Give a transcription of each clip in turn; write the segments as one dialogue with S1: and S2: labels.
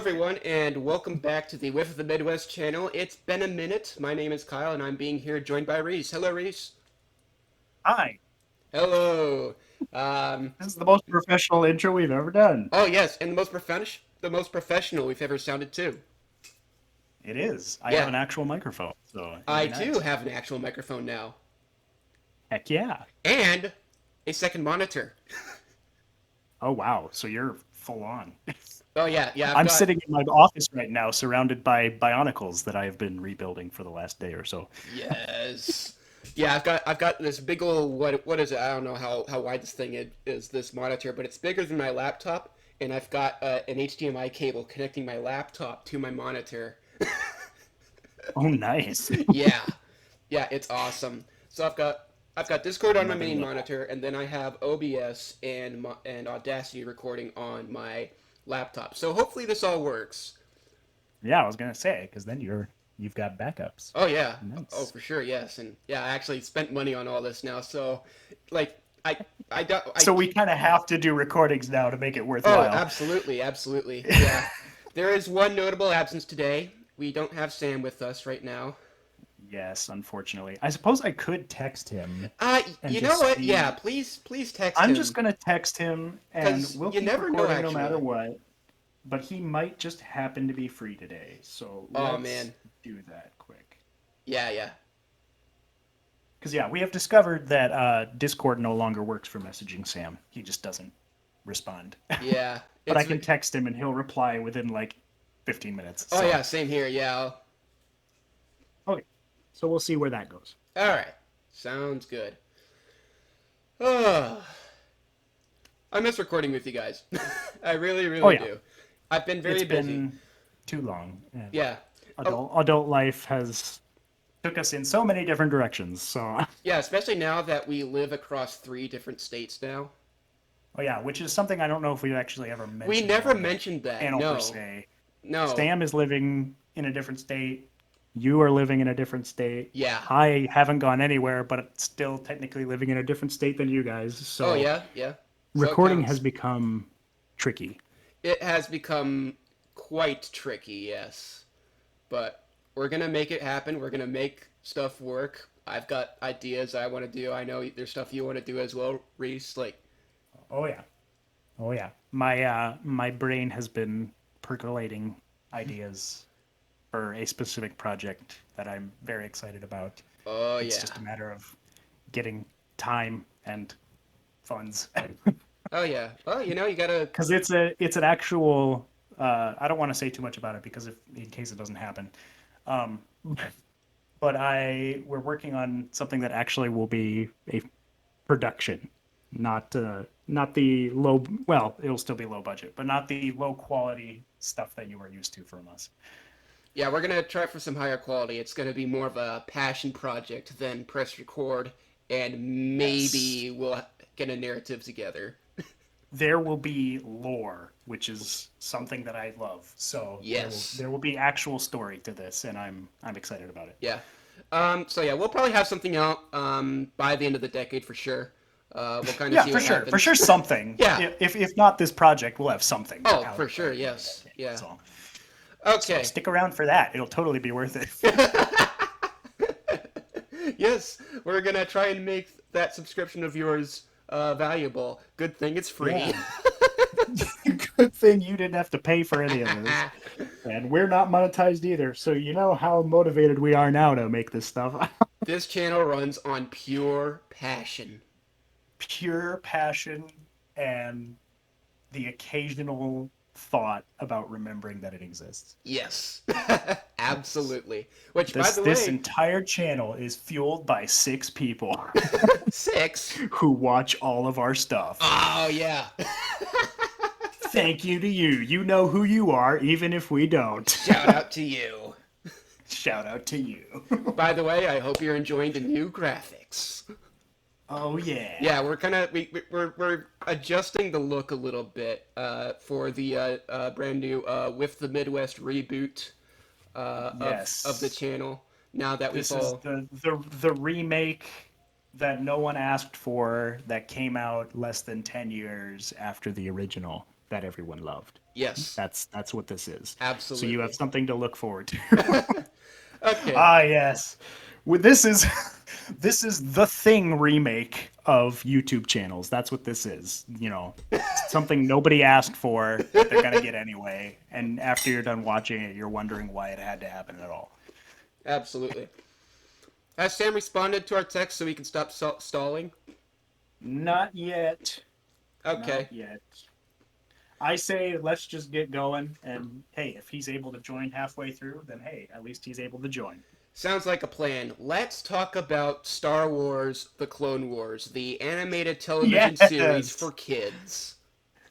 S1: everyone, and welcome back to the Whiff of the Midwest channel. It's been a minute. My name is Kyle, and I'm being here joined by Reese. Hello, Reese.
S2: Hi.
S1: Hello. Um,
S2: This is the most professional intro we've ever done.
S1: oh yes, and the most professional we've ever sounded too.
S2: It is. I have
S1: Yeah,
S2: an actual microphone, so it'd
S1: I
S2: be
S1: too
S2: nice.
S1: have an actual microphone now,
S2: Heck yeah.
S1: and a second monitor.
S2: Oh wow. So you're full on.
S1: Oh yeah, yeah. I've
S2: I'm
S1: got
S2: sitting in my office right now surrounded by Bionicles that I have been rebuilding for the last day or so.
S1: yes. Yeah, I've got this big old what is it? I don't know how wide this thing is this monitor, but it's bigger than my laptop, and I've got an HDMI cable connecting my laptop to my monitor.
S2: Oh nice.
S1: Yeah, yeah, it's awesome. So I've got Discord on my
S2: Another
S1: main
S2: level.
S1: monitor, and then I have OBS and Audacity recording on my laptop. So hopefully this all works.
S2: Yeah, I was gonna say, because then you've got backups.
S1: Oh yeah. Oh
S2: Nice.
S1: for sure, yes. And yeah, I actually spent money on all this now. So like I don't I
S2: So we kind of have to do recordings now to make it
S1: oh,
S2: worthwhile.
S1: absolutely, absolutely. Yeah. There is one notable absence today. We don't have Sam with us right now.
S2: Yes, unfortunately. I suppose I could text him and
S1: You know
S2: just
S1: what? Yeah,
S2: see.
S1: please text
S2: I'm just
S1: him
S2: gonna text him and
S1: cuz
S2: we'll
S1: you
S2: keep
S1: never know
S2: recording no matter
S1: actually.
S2: what, but he might just happen to be free today. So
S1: Oh
S2: let's
S1: man.
S2: do that quick.
S1: Yeah, yeah.
S2: Because, yeah, we have discovered that Discord no longer works for messaging Sam. He just doesn't respond.
S1: Yeah.
S2: But I
S1: It's
S2: can text him and he'll reply within like 15 minutes.
S1: oh
S2: So,
S1: yeah, same here. Yeah.
S2: okay. So we'll see where that goes.
S1: All right. Sounds good. Oh, I miss recording with you guys. I really,
S2: Oh,
S1: really
S2: yeah.
S1: do. I've been
S2: It's
S1: very busy.
S2: been too long. And
S1: Yeah. Oh,
S2: adult life has took us in so many different directions. So,
S1: yeah, especially now that we live across three different states now.
S2: oh yeah, which is something I don't know if we've actually ever
S1: We
S2: mentioned
S1: never
S2: on the
S1: mentioned that.
S2: channel per
S1: No.
S2: se.
S1: No.
S2: Sam is living in a different state. You are living in a different state.
S1: Yeah.
S2: I haven't gone anywhere, but still technically living in a different state than you guys.
S1: Oh,
S2: So
S1: yeah, yeah. So it
S2: recording has
S1: counts.
S2: become tricky.
S1: It has become quite tricky, yes. But we're gonna make it happen. We're gonna make stuff work. I've got ideas I want to do. I know there's stuff you want to do as well, Reese. Like,
S2: Oh yeah. Oh yeah. My brain has been percolating ideas for a specific project that I'm very excited about.
S1: oh
S2: It's
S1: yeah,
S2: just a matter of getting time and funds.
S1: oh yeah. Well, you gotta.
S2: Because it's an actual. I don't want to say too much about it because if in case it doesn't happen, um, but we're working on something that actually will be a production, not the low. Well, it'll still be low budget, but not the low quality stuff that you are used to from us.
S1: Yeah, we're gonna try for some higher quality. It's gonna be more of a passion project than press record, and
S2: Yes,
S1: maybe we'll get a narrative together.
S2: there will be lore, which is something that I love. So
S1: Yes.
S2: there will be actual story to this, and I'm excited about it.
S1: Yeah. So yeah, we'll probably have something out by the end of the decade for sure. We'll kind of
S2: Yeah,
S1: see what
S2: for
S1: happens.
S2: sure, something.
S1: Yeah.
S2: If not this project, we'll have something
S1: Oh,
S2: out
S1: for
S2: by
S1: sure.
S2: the end of the
S1: Yes.
S2: decade.
S1: Yeah.
S2: So
S1: Okay.
S2: stick around for that. It'll totally be worth it.
S1: Yes, we're gonna try and make that subscription of yours valuable. Good thing it's free.
S2: Yeah. Good thing you didn't have to pay for any of this. And we're not monetized either. So you know how motivated we are now to make this stuff.
S1: This channel runs on pure passion.
S2: Pure passion and the occasional thought about remembering that it exists.
S1: Yes,
S2: Yes.
S1: absolutely. Which, by
S2: This
S1: the
S2: this
S1: way,
S2: entire channel is fueled by 6 people
S1: six.
S2: who watch all of our stuff.
S1: Oh yeah.
S2: Thank you to you. You know who you are, even if we don't.
S1: Shout out to you.
S2: Shout out to you.
S1: By the way, I hope you're enjoying the new graphics.
S2: Oh yeah.
S1: Yeah, we're kind of we're adjusting the look a little bit for the brand new with the Midwest reboot of the
S2: Yes.
S1: channel. Now that we've
S2: This is
S1: all
S2: the remake that no one asked for that came out less than 10 years after the original that everyone loved.
S1: Yes,
S2: That's what this is. So you have
S1: absolutely.
S2: something to look forward to.
S1: Okay.
S2: Ah, yes. This is this is the Thing remake of YouTube channels. That's what this is. Something nobody asked for that they're gonna get anyway. And after you're done watching it, you're wondering why it had to happen at all.
S1: Absolutely. Has Sam responded to our text so we can stop stalling?
S2: Not yet. Not
S1: Okay.
S2: yet. I say let's just get going. And hey, if he's able to join halfway through, then hey, at least he's able to join.
S1: Sounds like a plan. Let's talk about Star Wars The Clone Wars, the animated television series for
S2: Yes.
S1: kids.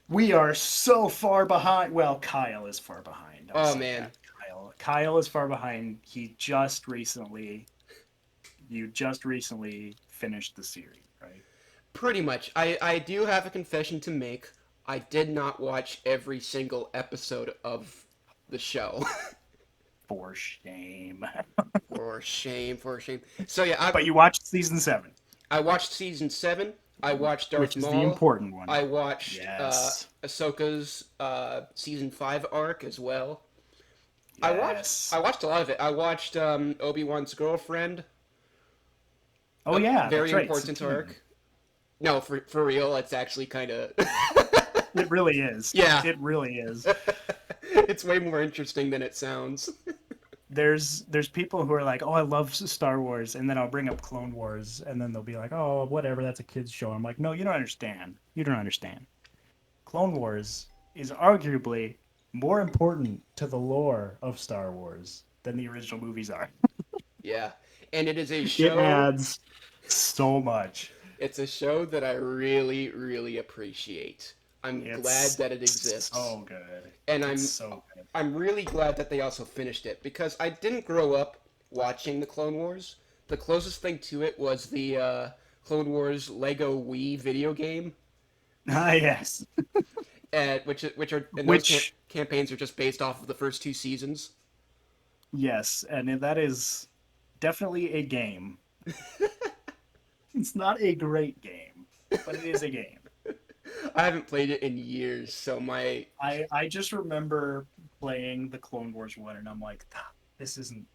S2: We are so far behind. Well, Kyle is far behind. I'll
S1: Oh
S2: say
S1: man,
S2: that. Kyle is far behind. You just recently finished the series, right?
S1: pretty much. I do have a confession to make. I did not watch every single episode of the show.
S2: For shame.
S1: For shame, for shame. So yeah, I
S2: But you watched season 7,
S1: I watched season 7. I watched Darth
S2: which is the
S1: Maul.
S2: important one.
S1: I watched
S2: Yes.
S1: Ahsoka's season 5 arc as well. I
S2: Yes.
S1: watched a lot of it. I watched Obi-Wan's girlfriend,
S2: Oh
S1: a
S2: yeah,
S1: very
S2: that's right.
S1: important
S2: Satine.
S1: arc. No, for real, it's actually kind of
S2: It really is.
S1: yeah.
S2: It really is.
S1: It's way more interesting than it sounds.
S2: There's people who are like, "Oh, I love Star Wars," and then I'll bring up Clone Wars, and then they'll be like, "Oh, whatever, that's a kids show." I'm like, "No, you don't understand. You don't understand. Clone Wars is arguably more important to the lore of Star Wars than the original movies are.
S1: Yeah, and it is a
S2: It
S1: show.
S2: adds so much.
S1: It's a show that I really, really appreciate. I'm glad
S2: It's
S1: that it exists,
S2: so good.
S1: and
S2: It's so good.
S1: I'm really glad that they also finished it because I didn't grow up watching the Clone Wars. The closest thing to it was the Clone Wars Lego Wii video game,
S2: Ah, yes.
S1: which are and those
S2: Which,
S1: campaigns are just based off of the first 2 seasons.
S2: yes, and that is definitely a game. It's not a great game, but it is a game.
S1: I haven't played it in years, so my
S2: I just remember playing the Clone Wars one, and I'm like, "Ah, this isn't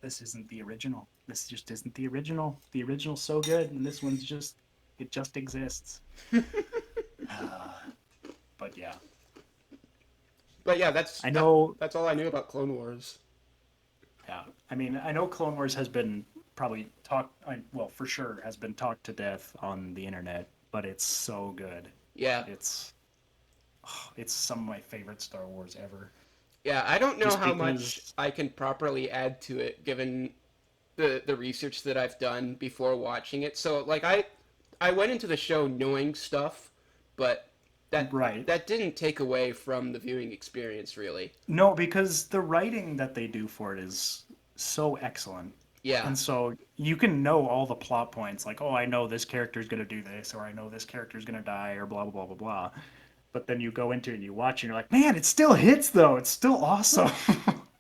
S2: the original. This just isn't the original. The original's so good, and this one's just it just exists." Uh, but yeah,
S1: but yeah,
S2: I know.
S1: that's all I knew about Clone Wars.
S2: Yeah, I mean, I know Clone Wars has been probably talked. Well, for sure, has been talked to death on the internet, but it's so good.
S1: Yeah,
S2: It's it's some of my favorite Star Wars ever.
S1: yeah, I don't know
S2: Just
S1: how much
S2: because,
S1: I can properly add to it given the research that I've done before watching it. So like I went into the show knowing stuff, but
S2: right?
S1: that didn't take away from the viewing experience really.
S2: No, because the writing that they do for it is so excellent.
S1: Yeah,
S2: And so you can know all the plot points, like, oh, I know this character is going to do this, or I know this character is going to die, or blah, blah, blah, blah, blah. But then you go into it and you watch, and you're like, man, it still hits, though. It's still awesome.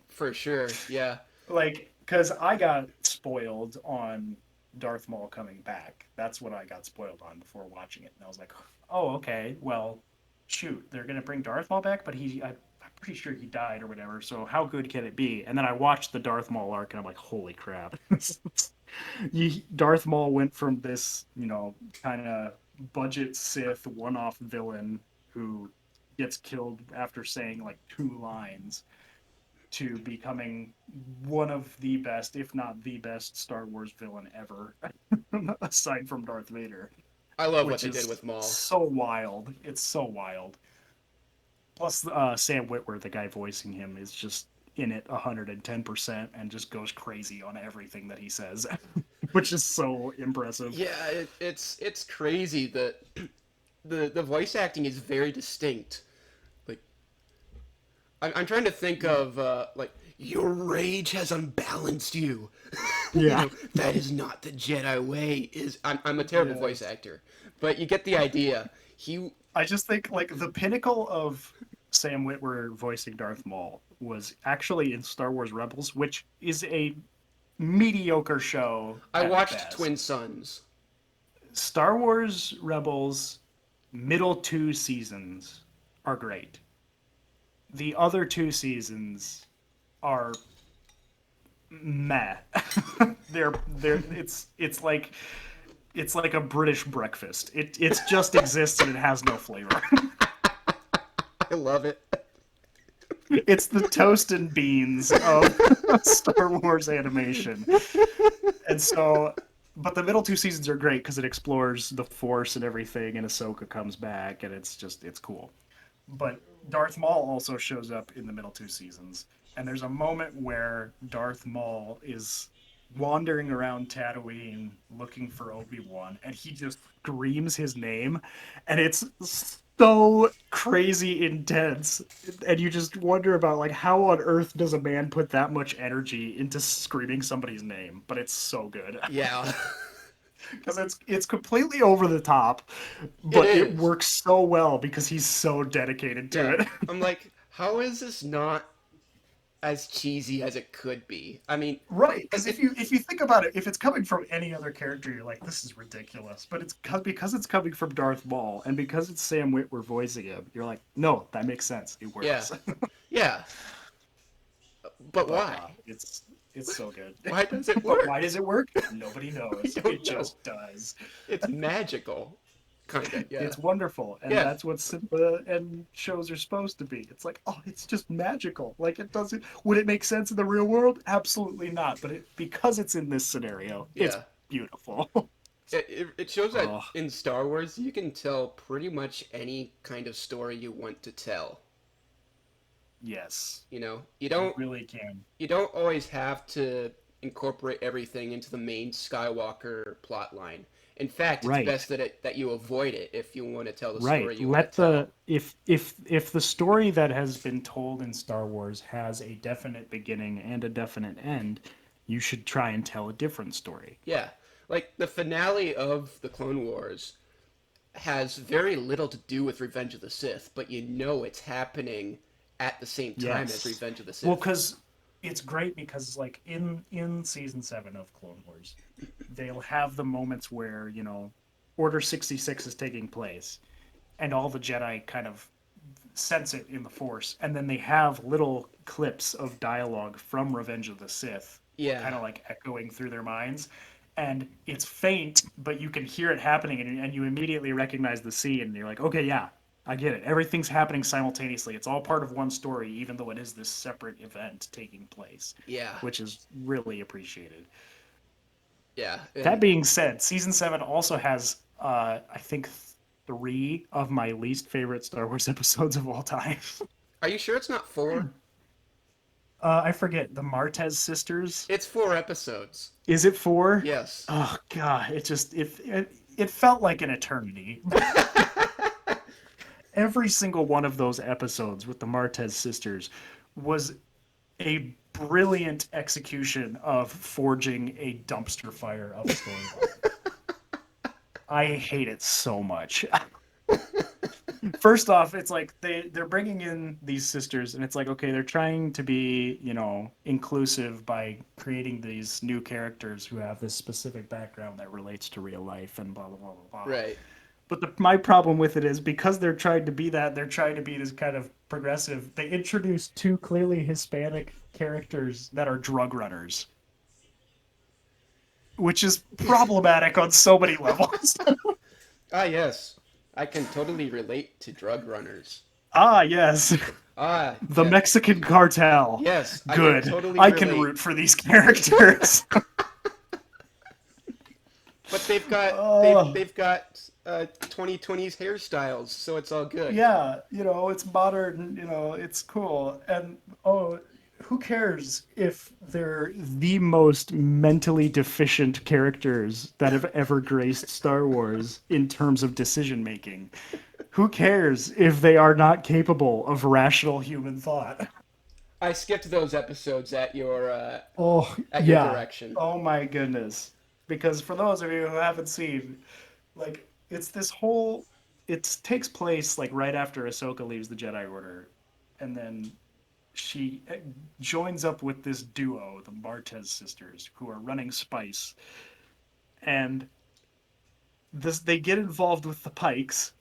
S1: for sure. Yeah.
S2: Like, because I got spoiled on Darth Maul coming back. That's what I got spoiled on before watching it. And I was like, oh, okay, well, shoot, they're going to bring Darth Maul back, but I'm pretty sure he died or whatever. So how good can it be? And then I watched the Darth Maul arc, and I'm like, holy crap. Darth Maul went from this, kind of budget Sith one-off villain who gets killed after saying like 2 lines to becoming one of the best, if not the best, Star Wars villain ever, aside from Darth Vader,
S1: I love what
S2: which
S1: they did
S2: is
S1: with Maul.
S2: so wild. It's so wild. Plus, Sam Witwer, the guy voicing him, is just in it 110% and just goes crazy on everything that he says, which is so impressive.
S1: Yeah, it's crazy that the voice acting is very distinct. Like I'm trying to think of like your rage has unbalanced you.
S2: Yeah.
S1: That is not the Jedi way. I'm a terrible voice
S2: Yes.
S1: actor, but you get the idea. He
S2: I just think like the pinnacle of Sam Witwer voicing Darth Maul was actually in Star Wars Rebels, which is a mediocre show
S1: I
S2: at
S1: watched
S2: best.
S1: Twin Sons.
S2: Star Wars Rebels middle 2 seasons are great. The other two seasons are meh. they're it's like a British breakfast. It just exists and it has no flavor.
S1: I love it.
S2: It's the toast and beans of Star Wars animation. And so, but the middle two seasons are great because it explores the Force and everything, and Ahsoka comes back, and it's cool. But Darth Maul also shows up in the middle two seasons, and there's a moment where Darth Maul is wandering around Tatooine looking for Obi-Wan, and he just screams his name, and it's so crazy intense, and you just wonder about like how on earth does a man put that much energy into screaming somebody's name? But it's so good.
S1: Yeah,
S2: Because it's completely over the top,
S1: it
S2: but it
S1: is.
S2: works so well because he's so dedicated to
S1: Yeah,
S2: it.
S1: I'm like, how is this not as cheesy as it could be? I mean,
S2: Right, because
S1: like
S2: if you think about it, if it's coming from any other character, you're like, this is ridiculous. But because it's coming from Darth Maul and because it's Sam Witwer voicing him, you're like, no, that makes sense. It
S1: yeah,
S2: works.
S1: yeah, but
S2: But
S1: why?
S2: it's so good.
S1: Why does it
S2: But why
S1: work?
S2: does it work? Nobody
S1: I
S2: knows.
S1: don't
S2: It
S1: know.
S2: just does.
S1: It's magical, kind of. Yeah,
S2: It's wonderful, and
S1: yeah,
S2: that's what cinema and shows are supposed to be. It's like, oh, it's just magical. Like it doesn't. Would it make sense in the real world? Absolutely not. But because it's in this scenario, it's
S1: yeah.
S2: beautiful.
S1: It shows that
S2: Oh,
S1: in Star Wars you can tell pretty much any kind of story you want to tell.
S2: yes,
S1: You know,
S2: you really can.
S1: you don't always have to incorporate everything into the main Skywalker plot line. In fact, it's
S2: Right,
S1: best that you avoid it if you want to tell the
S2: right.
S1: story you want to
S2: Let
S1: tell.
S2: the if the story that has been told in Star Wars has a definite beginning and a definite end, you should try and tell a different story.
S1: Yeah, like the finale of the Clone Wars has very little to do with Revenge of the Sith, but you know it's happening at the same time as
S2: Yes.
S1: Revenge of the
S2: Well,
S1: Sith.
S2: because it's great because like in season 7 of Clone Wars, they'll have the moments where, Order 66 is taking place and all the Jedi kind of sense it in the Force, and then they have little clips of dialogue from Revenge of the Sith
S1: Yeah,
S2: kind of like echoing through their minds. And it's faint, but you can hear it happening, and you immediately recognize the scene, and you're like, okay, yeah, I get it. Everything's happening simultaneously. It's all part of one story, even though it is this separate event taking place,
S1: yeah,
S2: which is really appreciated.
S1: yeah.
S2: That
S1: And
S2: being said, season 7 also has, I think, three of my least favorite Star Wars episodes of all time.
S1: are you sure it's not four?
S2: I forget the Martez sisters.
S1: It's 4 episodes.
S2: Is it four?
S1: Yes.
S2: Oh god, it felt like an eternity. Every single one of those episodes with the Martez sisters was a brilliant execution of forging a dumpster fire of a storyline. I hate it so much. First off, it's like they're bringing in these sisters, and it's like okay, they're trying to be inclusive by creating these new characters who have this specific background that relates to real life and blah blah blah blah blah.
S1: Right.
S2: But my problem with it is because they're trying to be that, they're trying to be this kind of progressive. They introduce two clearly Hispanic characters that are drug runners, which is problematic on so many levels.
S1: Ah, yes. I can totally relate to drug runners.
S2: Ah, yes.
S1: Ah,
S2: The
S1: yeah.
S2: Mexican cartel.
S1: Yes, I can
S2: Good.
S1: totally
S2: I can
S1: relate.
S2: root for these characters.
S1: But
S2: Oh,
S1: they've got 2020s hairstyles, so it's all good.
S2: yeah, it's modern, it's cool. And oh, who cares if they're the most mentally deficient characters that have ever graced Star Wars in terms of decision making? Who cares if they are not capable of rational human thought?
S1: I skipped those episodes
S2: Oh,
S1: at your
S2: yeah.
S1: direction.
S2: Oh my goodness. Because for those of you who haven't seen, like, it's this whole. It takes place, like, right after Ahsoka leaves the Jedi Order. And then she joins up with this duo, the Martez sisters, who are running Spice. And they get involved with the Pikes.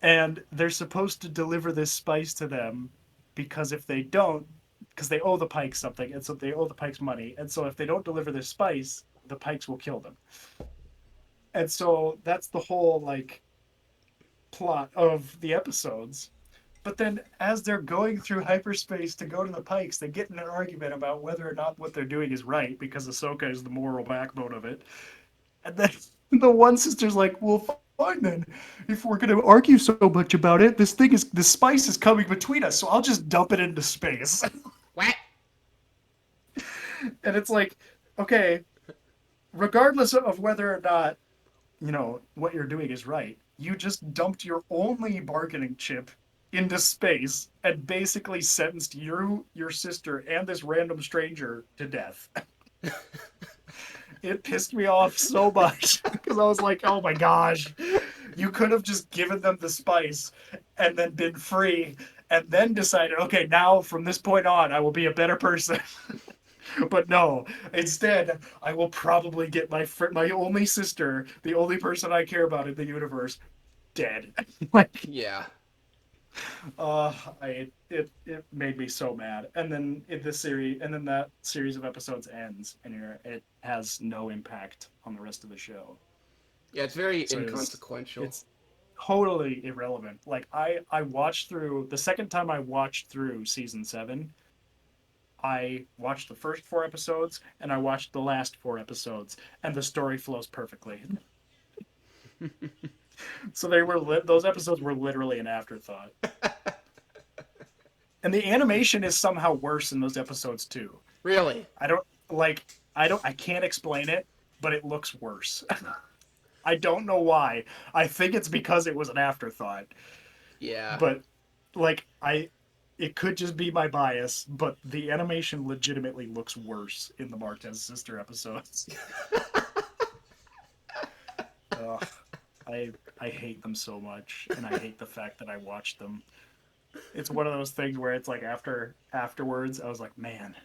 S2: And they're supposed to deliver this spice to them because if they don't, because they owe the Pikes something, and so they owe the Pikes money, and so if they don't deliver their spice, the Pikes will kill them. And so that's the whole like plot of the episodes. But then as they're going through hyperspace to go to the Pikes, they get in an argument about whether or not what they're doing is right because Ahsoka is the moral backbone of it. And then the one sister's like, "Well, fine then. If we're gonna argue so much about it, this spice is coming between us, so I'll just dump it into space."
S1: What?
S2: And it's like, okay, regardless of whether or not what you're doing is right, you just dumped your only bargaining chip into space and basically sentenced you, your sister, and this random stranger to death. It pissed me off so much because I was like, oh my gosh, you could have just given them the spice and then been free and then decided, okay, now from this point on, I will be a better person. But no, instead, I will probably get my only sister, the only person I care about in the universe, dead. Like,
S1: Yeah.
S2: it made me so mad. And then that series of episodes ends, and it has no impact on the rest of the show.
S1: Yeah, it's very
S2: So
S1: inconsequential.
S2: it's totally irrelevant. Like I watched through the second time I watched through season 7. I watched the first 4 episodes and I watched the last 4 episodes, and the story flows perfectly. So those episodes were literally an afterthought. And the animation is somehow worse in those episodes too.
S1: Really?
S2: I don't I can't explain it, but it looks worse. I don't know why. I think it's because it was an afterthought.
S1: Yeah.
S2: But like it could just be my bias, but the animation legitimately looks worse in the Marquez sister episodes. Ugh, I hate them so much, and I hate the fact that I watched them. It's one of those things where it's like afterwards, I was like, man,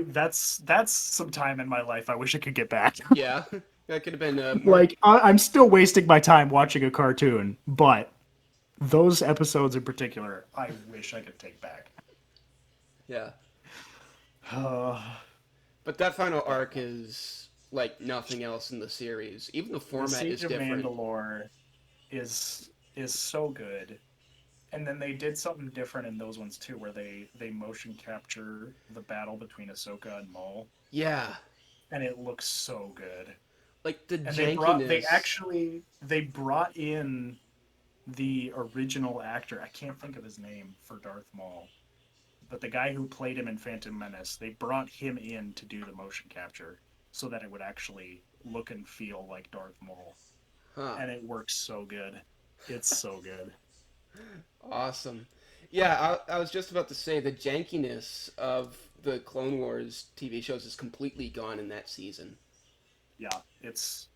S2: that's some time in my life I wish I could get back.
S1: Yeah. That could have been more.
S2: Like I'm still wasting my time watching a cartoon, but those episodes in particular, I wish I could take back.
S1: Yeah.
S2: Uh,
S1: But that final arc is like nothing else in the series. Even the
S2: the
S1: format is
S2: Siege of
S1: different.
S2: Mandalore is so good. And then they did something different in those ones too, where they motion capture the battle between Ahsoka and Maul,
S1: Yeah.
S2: and it looks so good.
S1: Like the
S2: And
S1: jankiness.
S2: they brought in the original actor. I can't think of his name for Darth Maul, but the guy who played him in Phantom Menace, they brought him in to do the motion capture so that it would actually look and feel like Darth Maul,
S1: Huh.
S2: and it works so good. It's so good.
S1: Awesome. Yeah, I was just about to say the jankiness of the Clone Wars TV shows is completely gone in that season.
S2: Yeah, it's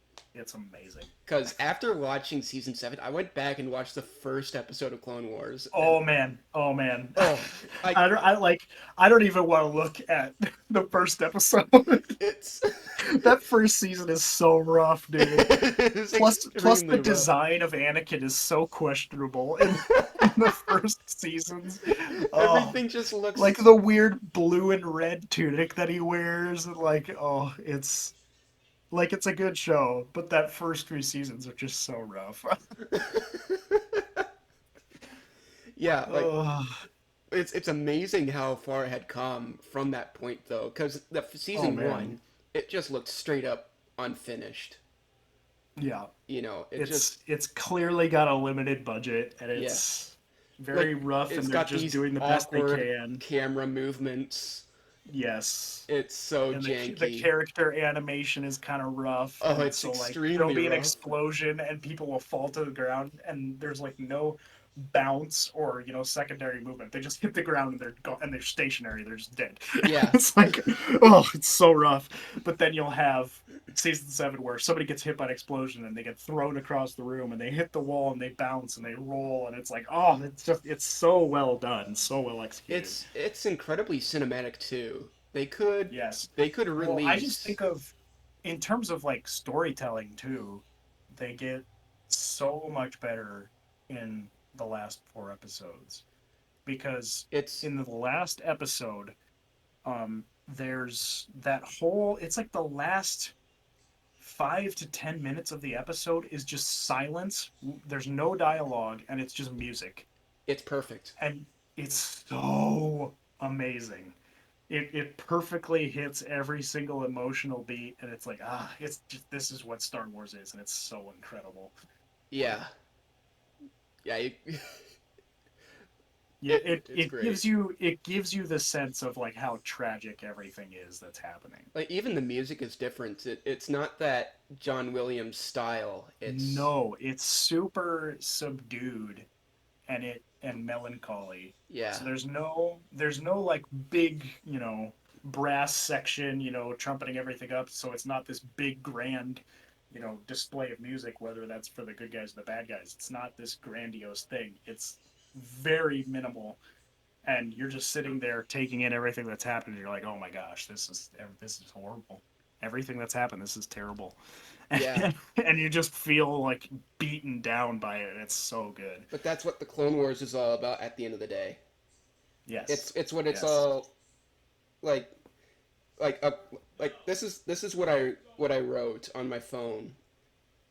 S2: amazing.
S1: Because after watching season 7, I went back and watched the first episode of Clone Wars, and
S2: Oh man, oh man.
S1: oh, I
S2: I don't even want to look at the first episode.
S1: it's
S2: That first season is so rough, dude.
S1: it's
S2: Plus the
S1: extremely rough.
S2: design of Anakin is so questionable in the first seasons. Oh,
S1: Everything just
S2: like
S1: looks
S2: the weird blue and red tunic that he wears, and like, oh, it's a good show, but that first 3 seasons are just so rough.
S1: yeah, like
S2: Oh,
S1: it's amazing how far it had come from that point though, because the
S2: oh
S1: season
S2: man.
S1: 1 it just looked straight up unfinished.
S2: Yeah.
S1: It just
S2: It's clearly got a limited budget, and
S1: yeah,
S2: it's very
S1: like
S2: rough, and
S1: it's
S2: they're
S1: got
S2: just
S1: these
S2: doing the best they
S1: awkward
S2: can.
S1: camera movements.
S2: Yes.
S1: It's so
S2: And the
S1: janky.
S2: character animation is kind of rough,
S1: Oh,
S2: and
S1: it's
S2: so like there'll
S1: extremely
S2: be an
S1: rough.
S2: explosion and people will fall to the ground, and there's like no bounce or secondary movement. They just hit the ground and they're stationary. They're just dead.
S1: Yeah,
S2: It's like, oh, it's so rough. But then you'll have season 7 where somebody gets hit by an explosion and they get thrown across the room and they hit the wall and they bounce and they roll, and it's like, oh, it's so well done, so well executed.
S1: it's incredibly cinematic too. They could
S2: Yes.
S1: they could
S2: Well, I just
S1: release
S2: think of, in terms of like storytelling too, they get so much better in the last 4 episodes because
S1: It's
S2: in the last episode, there's that whole. It's like the last 5 to 10 minutes of the episode is just silence. There's no dialogue, and it's just music,
S1: it's perfect.
S2: and it's so amazing. It perfectly hits every single emotional beat, and it's like it's just this is what Star Wars is, and it's so incredible.
S1: Yeah, yeah,
S2: Yeah,
S1: it's great.
S2: it gives you the sense of like how tragic everything is that's happening.
S1: Like even the music is different. It's not that John Williams style. It's
S2: No, it's super subdued and melancholy.
S1: yeah,
S2: So there's no like big, brass section, trumpeting everything up. So it's not this big grand, display of music, whether that's for the good guys or the bad guys. It's not this grandiose thing. It's very minimal, and you're just sitting there taking in everything that's happening. You're like, oh my gosh, this is horrible. Everything that's happened, this is terrible.
S1: yeah.
S2: And you just feel like beaten down by it. It's so good.
S1: But that's what the Clone Wars is all about at the end of the day.
S2: Yes.
S1: It's what it's
S2: Yes.
S1: all like like uh, this is what I wrote on my phone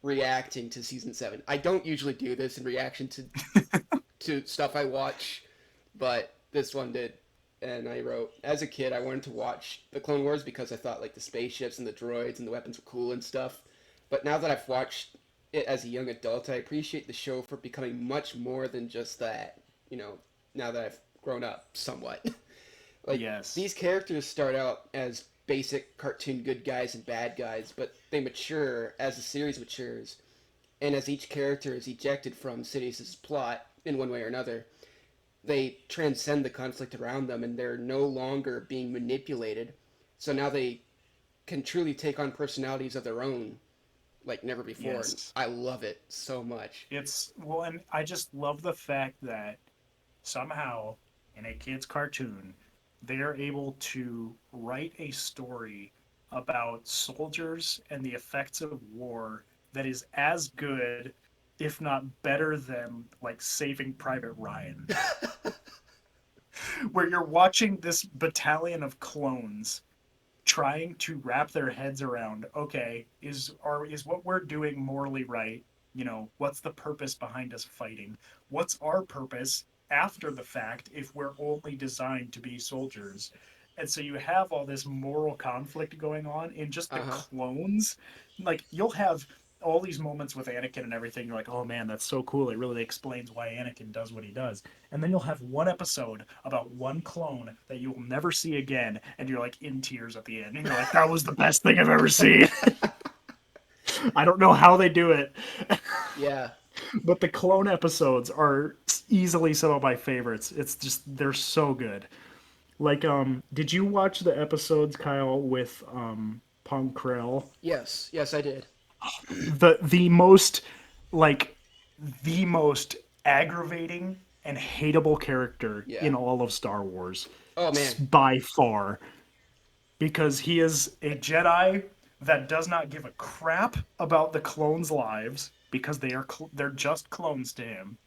S1: reacting to season 7. I don't usually do this in reaction to stuff I watch, but this one did. And I wrote, as a kid, I wanted to watch the Clone Wars because I thought like the spaceships and the droids and the weapons were cool and stuff. But now that I've watched it as a young adult, I appreciate the show for becoming much more than just that. You know, now that I've grown up somewhat. Like
S2: Yes.
S1: these characters start out as basic cartoon good guys and bad guys, but they mature as the series matures, and as each character is ejected from Sidious's plot in one way or another, they transcend the conflict around them, and they're no longer being manipulated. So now they can truly take on personalities of their own like never before. And
S2: Yes.
S1: I love it so much.
S2: It's well, and I just love the fact that somehow in a kid's cartoon, they are able to write a story about soldiers and the effects of war that is as good, if not better than like Saving Private Ryan, where you're watching this battalion of clones trying to wrap their heads around, okay, is what we're doing morally right? What's the purpose behind us fighting? What's our purpose after the fact if we're only designed to be soldiers? And so you have all this moral conflict going on in just the
S1: Uh huh.
S2: clones. Like you'll have all these moments with Anakin and everything. You're like, oh man, that's so cool. It really explains why Anakin does what he does. And then you'll have one episode about one clone that you will never see again, and you're like in tears at the end. And you're like, that was the best thing I've ever seen. I don't know how they do it,
S1: Yeah.
S2: but the clone episodes are easily some of my favorites. It's just they're so good. Like, did you watch the episodes, Kyle, with Pong Krell?
S1: Yes. Yes, I did.
S2: The most like the most aggravating and hateable character
S1: Yeah.
S2: in all of Star Wars
S1: Oh man.
S2: by far, because he is a Jedi that does not give a crap about the clones' lives because they're just clones to him.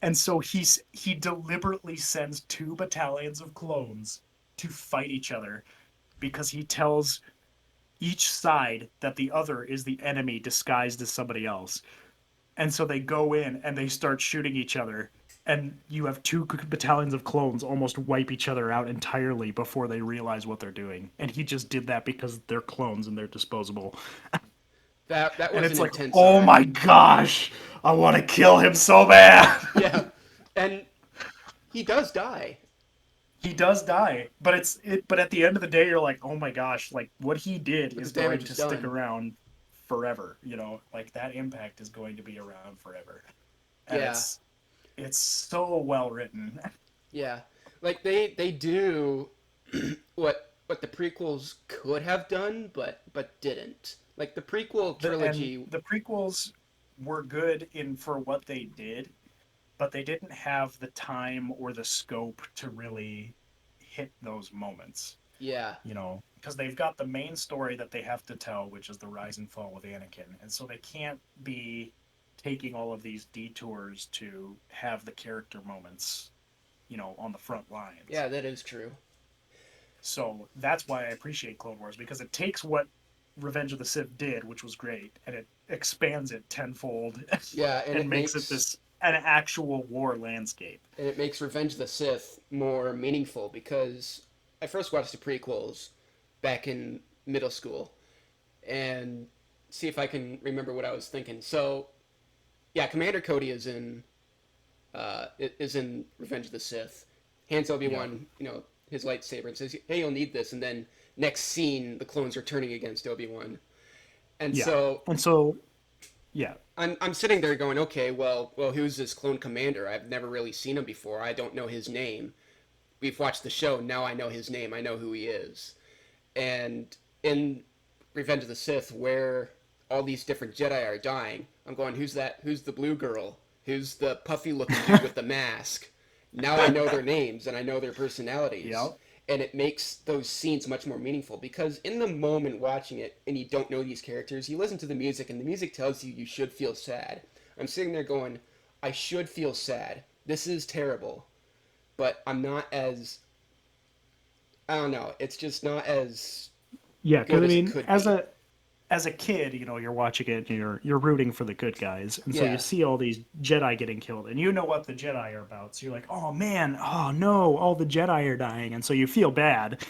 S2: And so he deliberately sends two battalions of clones to fight each other because he tells each side that the other is the enemy disguised as somebody else. And so they go in and they start shooting each other, and you have two battalions of clones almost wipe each other out entirely before they realize what they're doing. And he just did that because they're clones and they're disposable.
S1: That
S2: And
S1: was
S2: it's
S1: an
S2: like,
S1: intense
S2: oh
S1: arc.
S2: my gosh, I want to kill him so bad.
S1: Yeah. And he does die.
S2: He does die, but but at the end of the day you're like, oh my gosh, like what he did
S1: But the
S2: is
S1: damage
S2: going
S1: is
S2: to stick
S1: done.
S2: around forever, like that impact is going to be around forever. And
S1: Yeah.
S2: it's so well written.
S1: Yeah. Like they do what the prequels could have done but didn't. Like the prequel
S2: And
S1: trilogy.
S2: the prequels were good in for what they did, but they didn't have the time or the scope to really hit those moments,
S1: Yeah.
S2: because they've got the main story that they have to tell, which is the rise and fall of Anakin. And so they can't be taking all of these detours to have the character moments on the front lines.
S1: Yeah, that is true.
S2: So that's why I appreciate Clone Wars, because it takes what Revenge of the Sith did, which was great, and it expands it tenfold
S1: Yeah,
S2: and makes it this an actual war landscape.
S1: it makes Revenge of the Sith more meaningful because I first watched the prequels back in middle school and see if I can remember what I was thinking. So yeah, Commander Cody is in Revenge of the Sith. Hands Obi
S2: Yeah.
S1: Wan, his lightsaber and says, "Hey, you'll need this." And then next scene, the clones are turning against Obi Wan, and
S2: Yeah.
S1: so
S2: And so, yeah.
S1: I'm sitting there going, okay, well, who's this clone commander? I've never really seen him before. I don't know his name. We've watched the show. Now I know his name. I know who he is. And in Revenge of the Sith, where all these different Jedi are dying, I'm going, who's that? Who's the blue girl? Who's the puffy looking dude with the mask? Now I know their names and I know their personalities.
S2: Yep.
S1: And it makes those scenes much more meaningful because in the moment watching it and you don't know these characters, you listen to the music and the music tells you you should feel sad. I'm sitting there going, I should feel sad. This is terrible. But I'm not as, I don't know, it's just not as
S2: Yeah, because
S1: good
S2: I
S1: as it
S2: mean,
S1: could
S2: as
S1: be.
S2: a kid, you're watching it and you're rooting for the good guys, and so you
S1: Yeah,
S2: see all these Jedi getting killed, and you know what the Jedi are about. So you're like, oh man, oh no, all the Jedi are dying, and so you feel bad,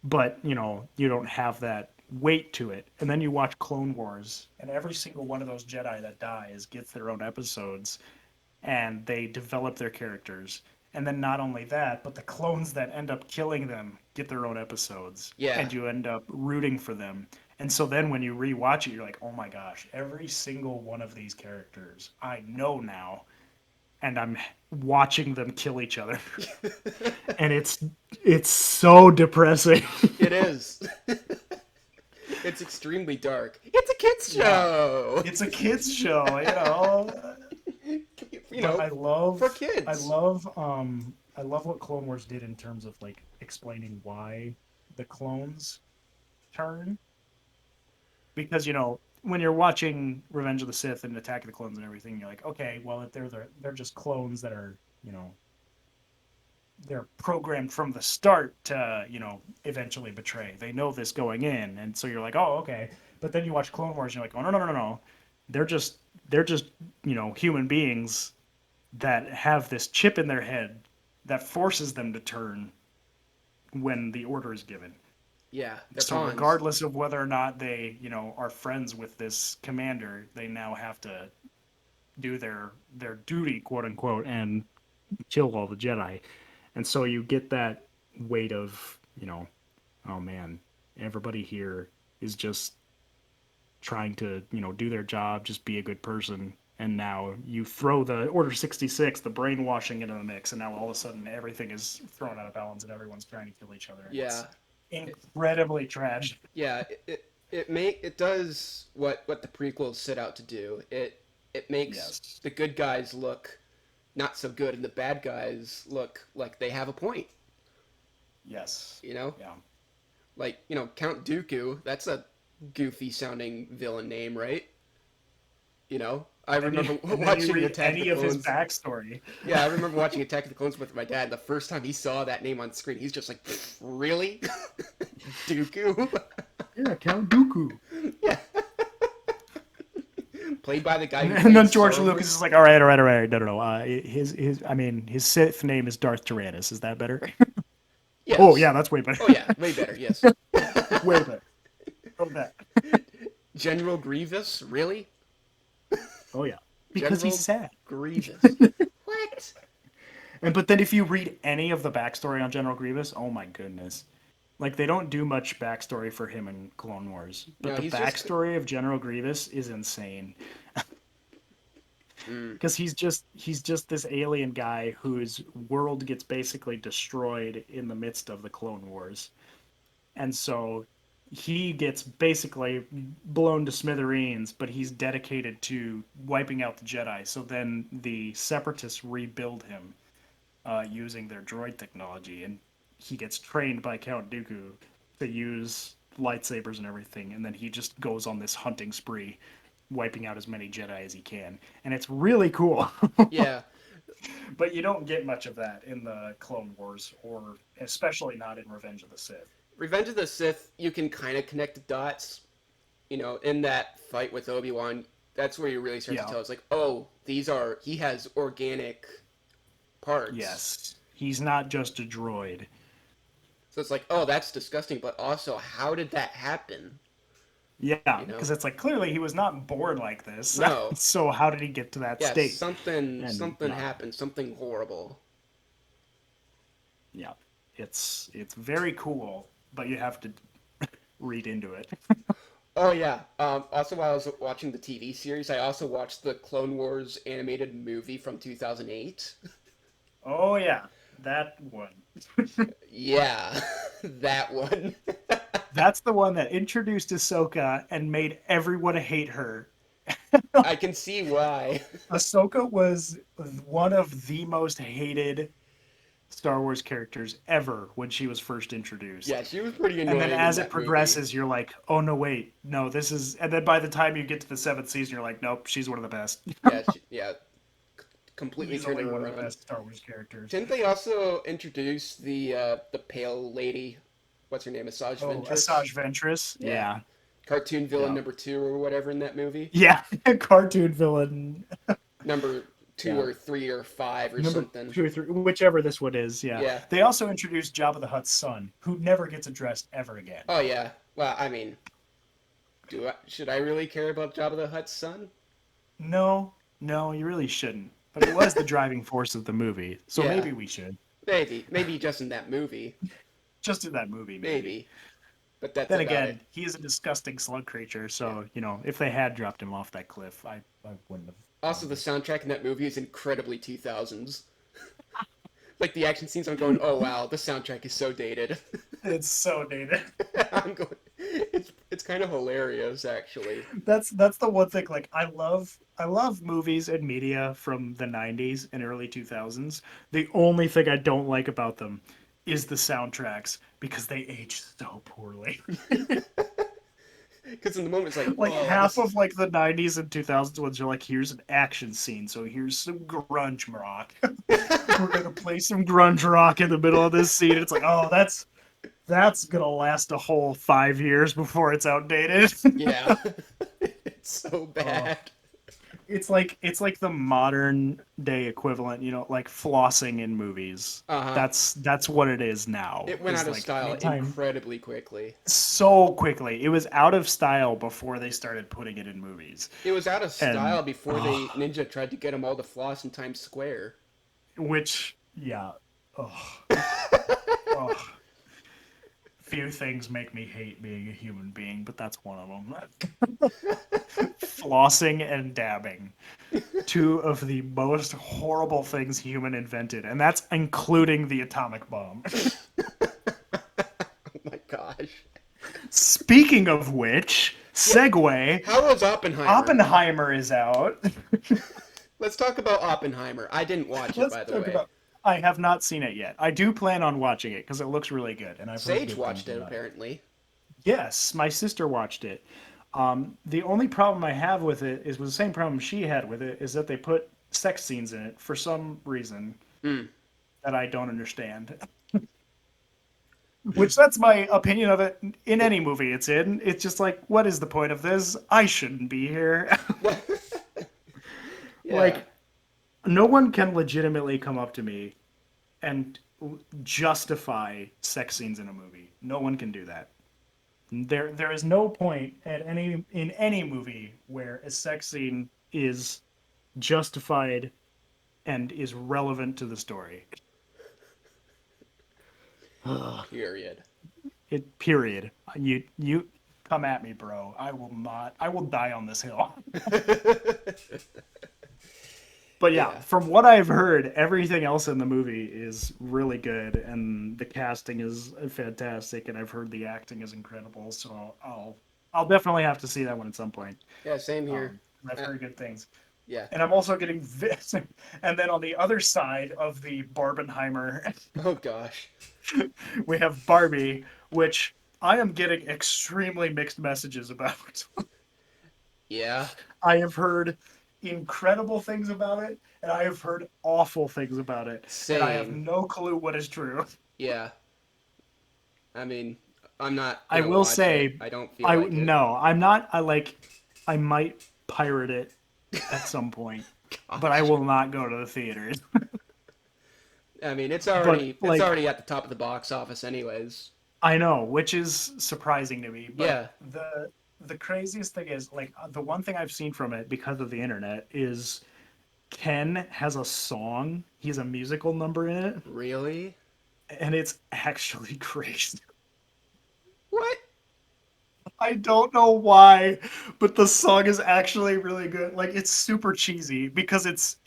S2: but you don't have that weight to it. And then you watch Clone Wars, and every single one of those Jedi that dies gets their own episodes, and they develop their characters. And then not only that, but the clones that end up killing them get their own episodes,
S1: yeah,
S2: and you end up rooting for them. And so then when you rewatch it, you're like, oh my gosh, every single one of these characters I know now, and I'm watching them kill each other, and it's so depressing.
S1: it is. It's extremely dark. It's a kids
S2: Yeah,
S1: show.
S2: it's a kids show.
S1: You
S2: But
S1: know, for
S2: I
S1: kids.
S2: love I love what Clone Wars did in terms of like explaining why the clones turn, because when you're watching Revenge of the Sith and Attack of the Clones and everything, you're like, okay, well, if they're just clones that are they're programmed from the start to eventually betray. They know this going in, and so you're like, oh, okay. But then you watch Clone Wars, and you're like, oh, no, no, no, no, no. They're just human beings that have this chip in their head that forces them to turn when the order is given.
S1: Yeah, they're
S2: So
S1: pawns.
S2: regardless of whether or not they, are friends with this commander, they now have to do their duty, quote unquote, and kill all the Jedi. And so you get that weight of, oh man, everybody here is just trying to, do their job, just be a good person. And now you throw the Order 66, the brainwashing into the mix, and now all of a sudden everything is thrown out of balance and everyone's trying to kill each other. And it's
S1: Yeah, it,
S2: incredibly tragic.
S1: yeah. It does what the prequels set out to do. It makes
S2: Yes.
S1: the good guys look not so good, and the bad guys look like they have a point.
S2: Yes.
S1: You know,
S2: Yeah.
S1: like Count Dooku. That's a goofy sounding villain name, right? I remember
S2: And then you
S1: watching
S2: read
S1: Attack of the
S2: any of his
S1: Clones.
S2: backstory.
S1: Yeah, I remember watching Attack of the Clones with my dad. The first time he saw that name on screen, he's just like, "Really, Dooku?"
S2: Yeah, Count Dooku.
S1: Yeah, played by the guy who
S2: And
S1: played
S2: then George
S1: Star
S2: Lucas is
S1: Wars.
S2: like, all right, all right, all right. No, no, no. His Sith name is Darth Tyrannus. Is that better? Oh,
S1: Yes.
S2: yeah, that's way better.
S1: Oh yeah, way better. Yes.
S2: Way better. Oh, that.
S1: General Grievous, really?
S2: Oh, yeah. Because he's
S1: General
S2: sad.
S1: Grievous. What?
S2: But then if you read any of the backstory on General Grievous, oh my goodness. Like, they don't do much backstory for him in Clone Wars. But
S1: No,
S2: the
S1: he's just.
S2: backstory of General Grievous is insane.
S1: Mm,
S2: Because he's just this alien guy whose world gets basically destroyed in the midst of the Clone Wars. And so he gets basically blown to smithereens, but he's dedicated to wiping out the Jedi. So then the Separatists rebuild him using their droid technology, and he gets trained by Count Dooku to use lightsabers and everything, and then he just goes on this hunting spree, wiping out as many Jedi as he can, and it's really cool.
S1: yeah.
S2: But you don't get much of that in the Clone Wars, or especially not in Revenge of the Sith.
S1: Revenge of the Sith, you can kind of connect the dots. In that fight with Obi-Wan, that's where you really start to
S2: Yeah.
S1: tell. It's like, oh, he has organic parts.
S2: Yes. He's not just a droid.
S1: So it's like, oh, that's disgusting, but also, how did that happen?
S2: Yeah,
S1: You know?
S2: because it's like clearly he was not born like this.
S1: No.
S2: So how did he get to that
S1: Yeah,
S2: state?
S1: something
S2: And
S1: something happened, something horrible.
S2: yeah, it's very cool, but you have to read into it.
S1: Oh yeah. Also, while I was watching the TV series, I also watched the Clone Wars animated movie from 2008.
S2: Oh yeah, that one.
S1: Yeah, that one.
S2: That's the one that introduced Ahsoka and made everyone hate her.
S1: I can see why.
S2: Ahsoka was one of the most hated Star Wars characters ever when she was first introduced.
S1: Yeah, she was pretty
S2: And then
S1: annoying in
S2: as it
S1: that movie.
S2: progresses, you're like, oh no, wait, no, this is. And then by the time you get to the seventh season, you're like, nope, she's one of the best.
S1: Yeah, completely turned
S2: Easily
S1: her
S2: one of the
S1: around.
S2: best Star Wars characters.
S1: Didn't they also introduce the pale lady? What's her name? Asajj
S2: Oh,
S1: Ventress.
S2: Asajj Ventress.
S1: Yeah,
S2: Yeah.
S1: cartoon villain
S2: Yeah.
S1: number two or whatever in that movie.
S2: Yeah. Cartoon villain.
S1: Number two
S2: Yeah.
S1: or three or five or
S2: Number
S1: something.
S2: 2 or 3, whichever this one is. Yeah.
S1: Yeah.
S2: They also introduced Jabba the Hutt's son, who never gets addressed ever again.
S1: Oh yeah. Well, I mean, should I really care about Jabba the Hutt's son?
S2: No, no, you really shouldn't. But he was the driving force of the movie, so
S1: Yeah,
S2: maybe we should.
S1: maybe just in that movie,
S2: Just in that movie, maybe.
S1: maybe. But that's
S2: Then
S1: about
S2: again,
S1: it.
S2: he is a disgusting slug creature,
S1: Yeah.
S2: so, if they had dropped him off that cliff, I wouldn't have
S1: Also, the
S2: minded.
S1: soundtrack in that movie is incredibly 2000s. Like the action scenes, I'm going, oh wow, the soundtrack is so dated.
S2: It's so dated.
S1: I'm going, it's kind of hilarious actually.
S2: That's the one thing, like I love movies and media from the 90s and early 2000s. The only thing I don't like about them is the soundtracks because they age so poorly.
S1: Because in the moment it's like,
S2: Like
S1: oh,
S2: half
S1: this
S2: of
S1: is
S2: like the 90s and 2000s ones are like, here's an action scene, so here's some grunge rock. We're gonna play some grunge rock in the middle of this scene. It's like, oh, that's gonna last a whole 5 years before it's outdated.
S1: yeah, it's so
S2: Oh,
S1: bad.
S2: it's like the modern day equivalent, like flossing in movies.
S1: Uh huh.
S2: That's what it is now.
S1: It went
S2: Is
S1: out of
S2: like
S1: style
S2: anytime
S1: incredibly quickly.
S2: so quickly. It was out of style before they started putting it in movies.
S1: It was out of
S2: And
S1: style before
S2: oh,
S1: they Ninja tried to get them all to floss in Times Square.
S2: which yeah. Oh, oh. Few things make me hate being a human being, but that's one of them. Flossing and dabbing. Two of the most horrible things human invented, and that's including the atomic bomb.
S1: Oh my gosh.
S2: Speaking of which,
S1: Yeah.
S2: segue,
S1: How was Oppenheimer?
S2: Oppenheimer is out.
S1: Let's talk about Oppenheimer. I didn't watch it,
S2: Let's
S1: by the
S2: talk
S1: way.
S2: about. I have not seen it yet. I do plan on watching it because it looks really good, and I've heard
S1: Sage
S2: good things
S1: watched it,
S2: about it.
S1: apparently.
S2: Yes, my sister watched it. The only problem I have with it is with the same problem she had with it is that they put sex scenes in it for some reason
S1: Hmm.
S2: that I don't understand. Which that's my opinion of it in any movie it's in. It's just like, what is the point of this? I shouldn't be here.
S1: Yeah.
S2: Like, no one can legitimately come up to me and justify sex scenes in a movie. No one can do that. There is no point in any movie where a sex scene is justified and is relevant to the story.
S1: Period.
S2: Period. You come at me, bro. I will not. I will die on this hill. But yeah,
S1: Yeah.
S2: from what I've heard, everything else in the movie is really good, and the casting is fantastic, and I've heard the acting is incredible. So I'll definitely have to see that one at some point.
S1: Yeah, same here.
S2: I've
S1: Uh,
S2: heard good things,
S1: yeah.
S2: and I'm also getting and then on the other side of the Barbenheimer,
S1: Oh gosh.
S2: we have Barbie, which I am getting extremely mixed messages about.
S1: Yeah.
S2: I have heard incredible things about it, and I have heard awful things about it, and I have
S1: Same.
S2: no clue what is true.
S1: Yeah. I mean, I'm not
S2: I
S1: gonna
S2: will
S1: watch it.
S2: say,
S1: I don't feel
S2: I
S1: like it.
S2: no, I'm not. I might pirate it at some point, but I
S1: Gosh.
S2: will not go to the theaters.
S1: I mean,
S2: But
S1: it's
S2: like,
S1: already at the top of the box office, anyways.
S2: I know, which is surprising to me. But
S1: Yeah.
S2: the craziest thing is like the one thing I've seen from it because of the internet is Ken has a song. He's a musical number in it,
S1: Really?
S2: and it's actually crazy.
S1: What?
S2: I don't know why, but the song is actually really good. Like it's super cheesy because it's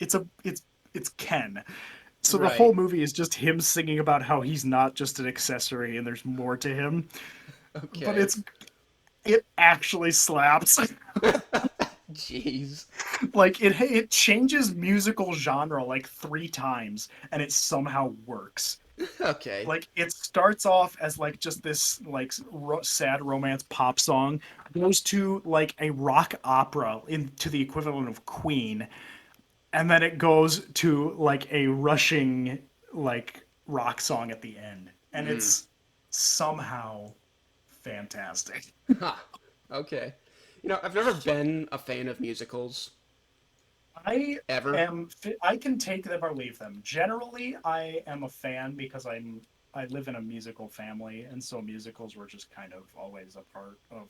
S2: Ken. So the
S1: Right.
S2: whole movie is just him singing about how he's not just an accessory and there's more to him. But
S1: Okay.
S2: it actually slaps.
S1: Jeez.
S2: Like it changes musical genre like 3 times and it somehow works.
S1: Okay.
S2: Like it starts off as like just this like sad romance pop song, goes to like a rock opera into the equivalent of Queen, and then it goes to like a rushing like rock song at the end, and
S1: Hmm.
S2: it's somehow fantastic.
S1: Huh. Okay. I've never been a fan of musicals
S2: I
S1: ever.
S2: I can take them or leave them. Generally, I am a fan because I live in a musical family, and so musicals were just kind of always a part of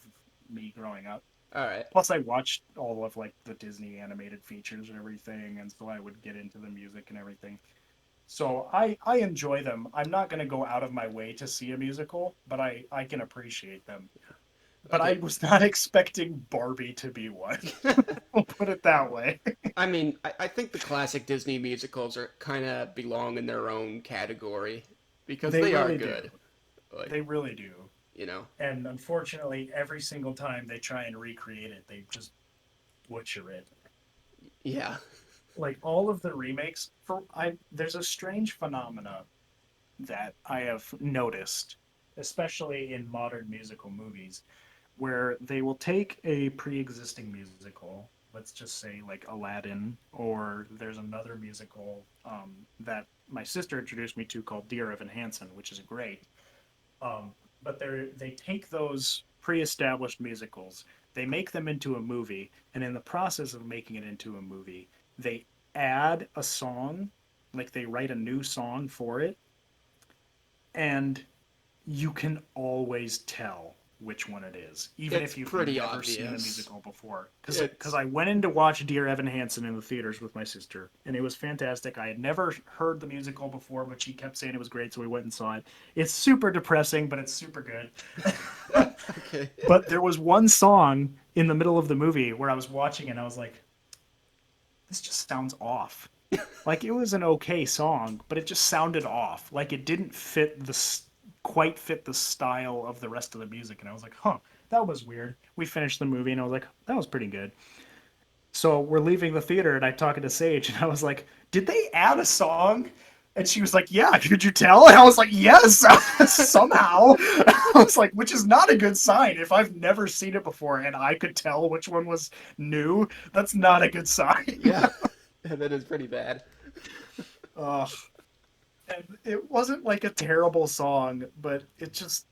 S2: me growing up.
S1: All right.
S2: Plus, I watched all of like the Disney animated features and everything, and so I would get into the music and everything. So I enjoy them. I'm not going to go out of my way to see a musical, but I can appreciate them. But I
S1: Okay.
S2: was not expecting Barbie to be one. We'll put it that way.
S1: I mean, I think the classic Disney musicals are kind of belong in their own category because
S2: They
S1: they are
S2: really do.
S1: good. Like,
S2: They really do.
S1: you know.
S2: And unfortunately, every single time they try and recreate it, they just butcher it.
S1: Yeah.
S2: Like all of the remakes, there's a strange phenomena that I have noticed, especially in modern musical movies, where they will take a pre-existing musical, let's just say like Aladdin, or there's another musical that my sister introduced me to called Dear Evan Hansen, which is great. But they take those pre-established musicals, they make them into a movie, and in the process of making it into a movie, they add a song, like they write a new song for it, and you can always tell which one it is, even
S1: It's
S2: if you've
S1: pretty
S2: never seen the
S1: obvious.
S2: musical before. Because
S1: It's
S2: I went in to watch Dear Evan Hansen in the theaters with my sister, and it was fantastic. I had never heard the musical before, but she kept saying it was great, so we went and saw it. It's super depressing, but it's super good.
S1: okay.
S2: But there was one song in the middle of the movie where I was watching and I was like, this just sounds off. Like it was an okay song, but it just sounded off. Like it didn't quite fit the style of the rest of the music. And I was like, huh, that was weird. We finished the movie and I was like, that was pretty good. So we're leaving the theater and I talking to Sage and I was like, did they add a song? And she was like, yeah, could you tell? And I was like, yes, somehow. I was like, which is not a good sign. If I've never seen it before and I could tell which one was new, that's not a good sign.
S1: Yeah. That is pretty bad.
S2: Ugh. And it wasn't like a terrible song, but it just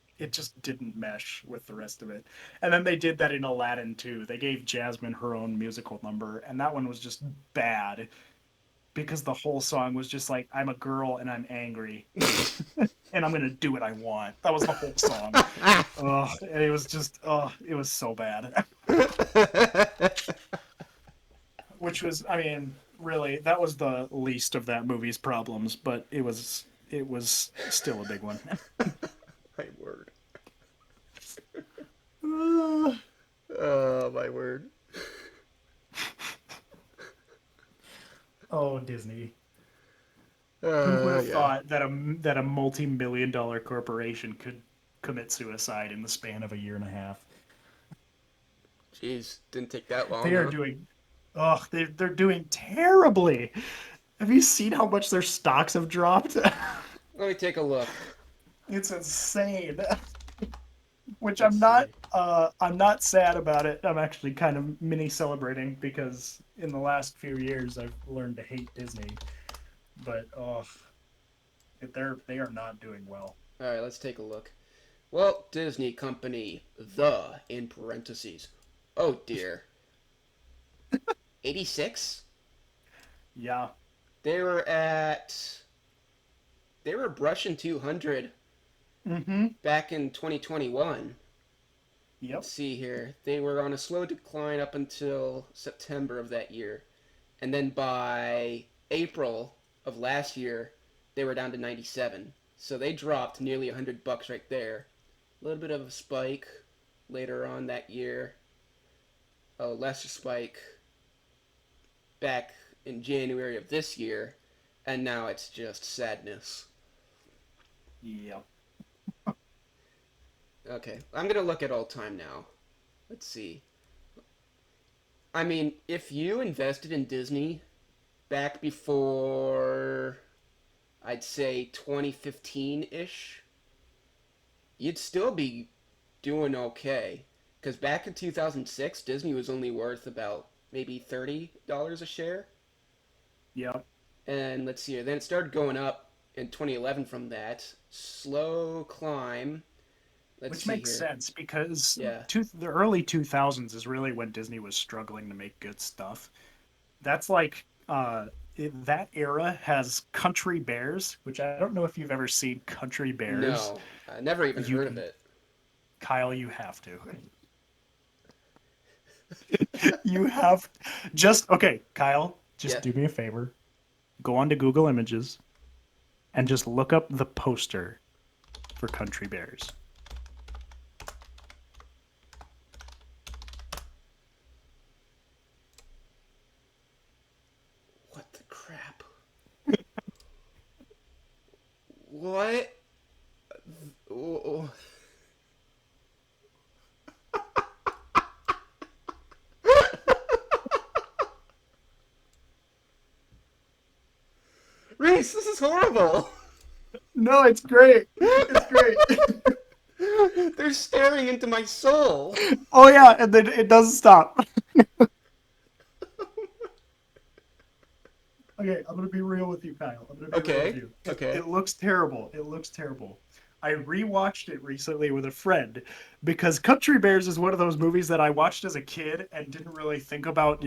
S2: didn't mesh with the rest of it. And then they did that in Aladdin too. They gave Jasmine her own musical number, and that one was just bad because the whole song was just like I'm a girl and I'm angry and I'm gonna do what I want. That was the whole song. Oh, and it was just it was so bad. Which was, I mean, really, that was the least of that movie's problems, but it was still a big one.
S1: My word.
S2: Uh,
S1: Oh, my word.
S2: oh, Disney. Who would have
S1: Yeah.
S2: thought that a multi-million dollar corporation could commit suicide in the span of a year and a half?
S1: Jeez, didn't take that long,
S2: They are
S1: huh?
S2: doing they're doing terribly. Have you seen how much their stocks have dropped?
S1: Let me take a look.
S2: It's insane. Which
S1: Let's see.
S2: I'm not sad about it. I'm actually kind of mini celebrating because in the last few years I've learned to hate Disney, but they are not doing well.
S1: All right, let's take a look. Walt Disney Company, the in parentheses. Oh dear, 86.
S2: Yeah.
S1: They were at they were brushing 200
S2: Mm-hmm.
S1: back in 2021.
S2: Yep.
S1: Let's see here. They were on a slow decline up until September of that year. And then by April of last year, they were down to 97. So they dropped nearly $100 right there. A little bit of a spike later on that year. A lesser spike back in January of this year. And now it's just sadness.
S2: Yep.
S1: Okay, I'm going to look at all time now. Let's see. I mean, if you invested in Disney back before, I'd say 2015 ish, you'd still be doing okay. Because back in 2006, Disney was only worth about maybe $30 a share.
S2: Yep.
S1: And let's see here, then it started going up in 2011 from that. Slow climb. Let's
S2: Which
S1: see
S2: makes
S1: here.
S2: sense because
S1: Yeah.
S2: the early 2000s is really when Disney was struggling to make good stuff. That's like that era has Country Bears, which I don't know if you've ever seen Country Bears.
S1: No, I never even
S2: You
S1: heard of it.
S2: Kyle, you have to. You have just okay, Kyle, just
S1: Yeah.
S2: do me a favor. Go on to Google Images and just look up the poster for Country Bears.
S1: What the crap? What? Oh. Reese, this is horrible.
S2: No, it's great. It's great.
S1: They're staring into my soul.
S2: Oh yeah, and then it doesn't stop. Okay, I'm gonna be real with you, Kyle. I'm gonna be real with
S1: Okay,
S2: you.
S1: okay.
S2: It looks terrible. It looks terrible. I rewatched it recently with a friend because Country Bears is one of those movies that I watched as a kid and didn't really think about,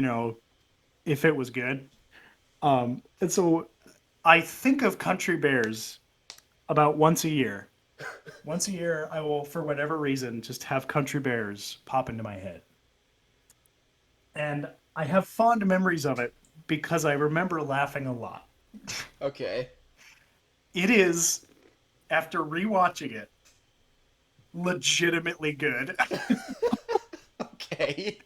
S2: if it was good. And so I think of Country Bears about once a year. Once a year, I will, for whatever reason, just have Country Bears pop into my head. And I have fond memories of it because I remember laughing a lot.
S1: Okay.
S2: It is, after rewatching it, legitimately good.
S1: Okay.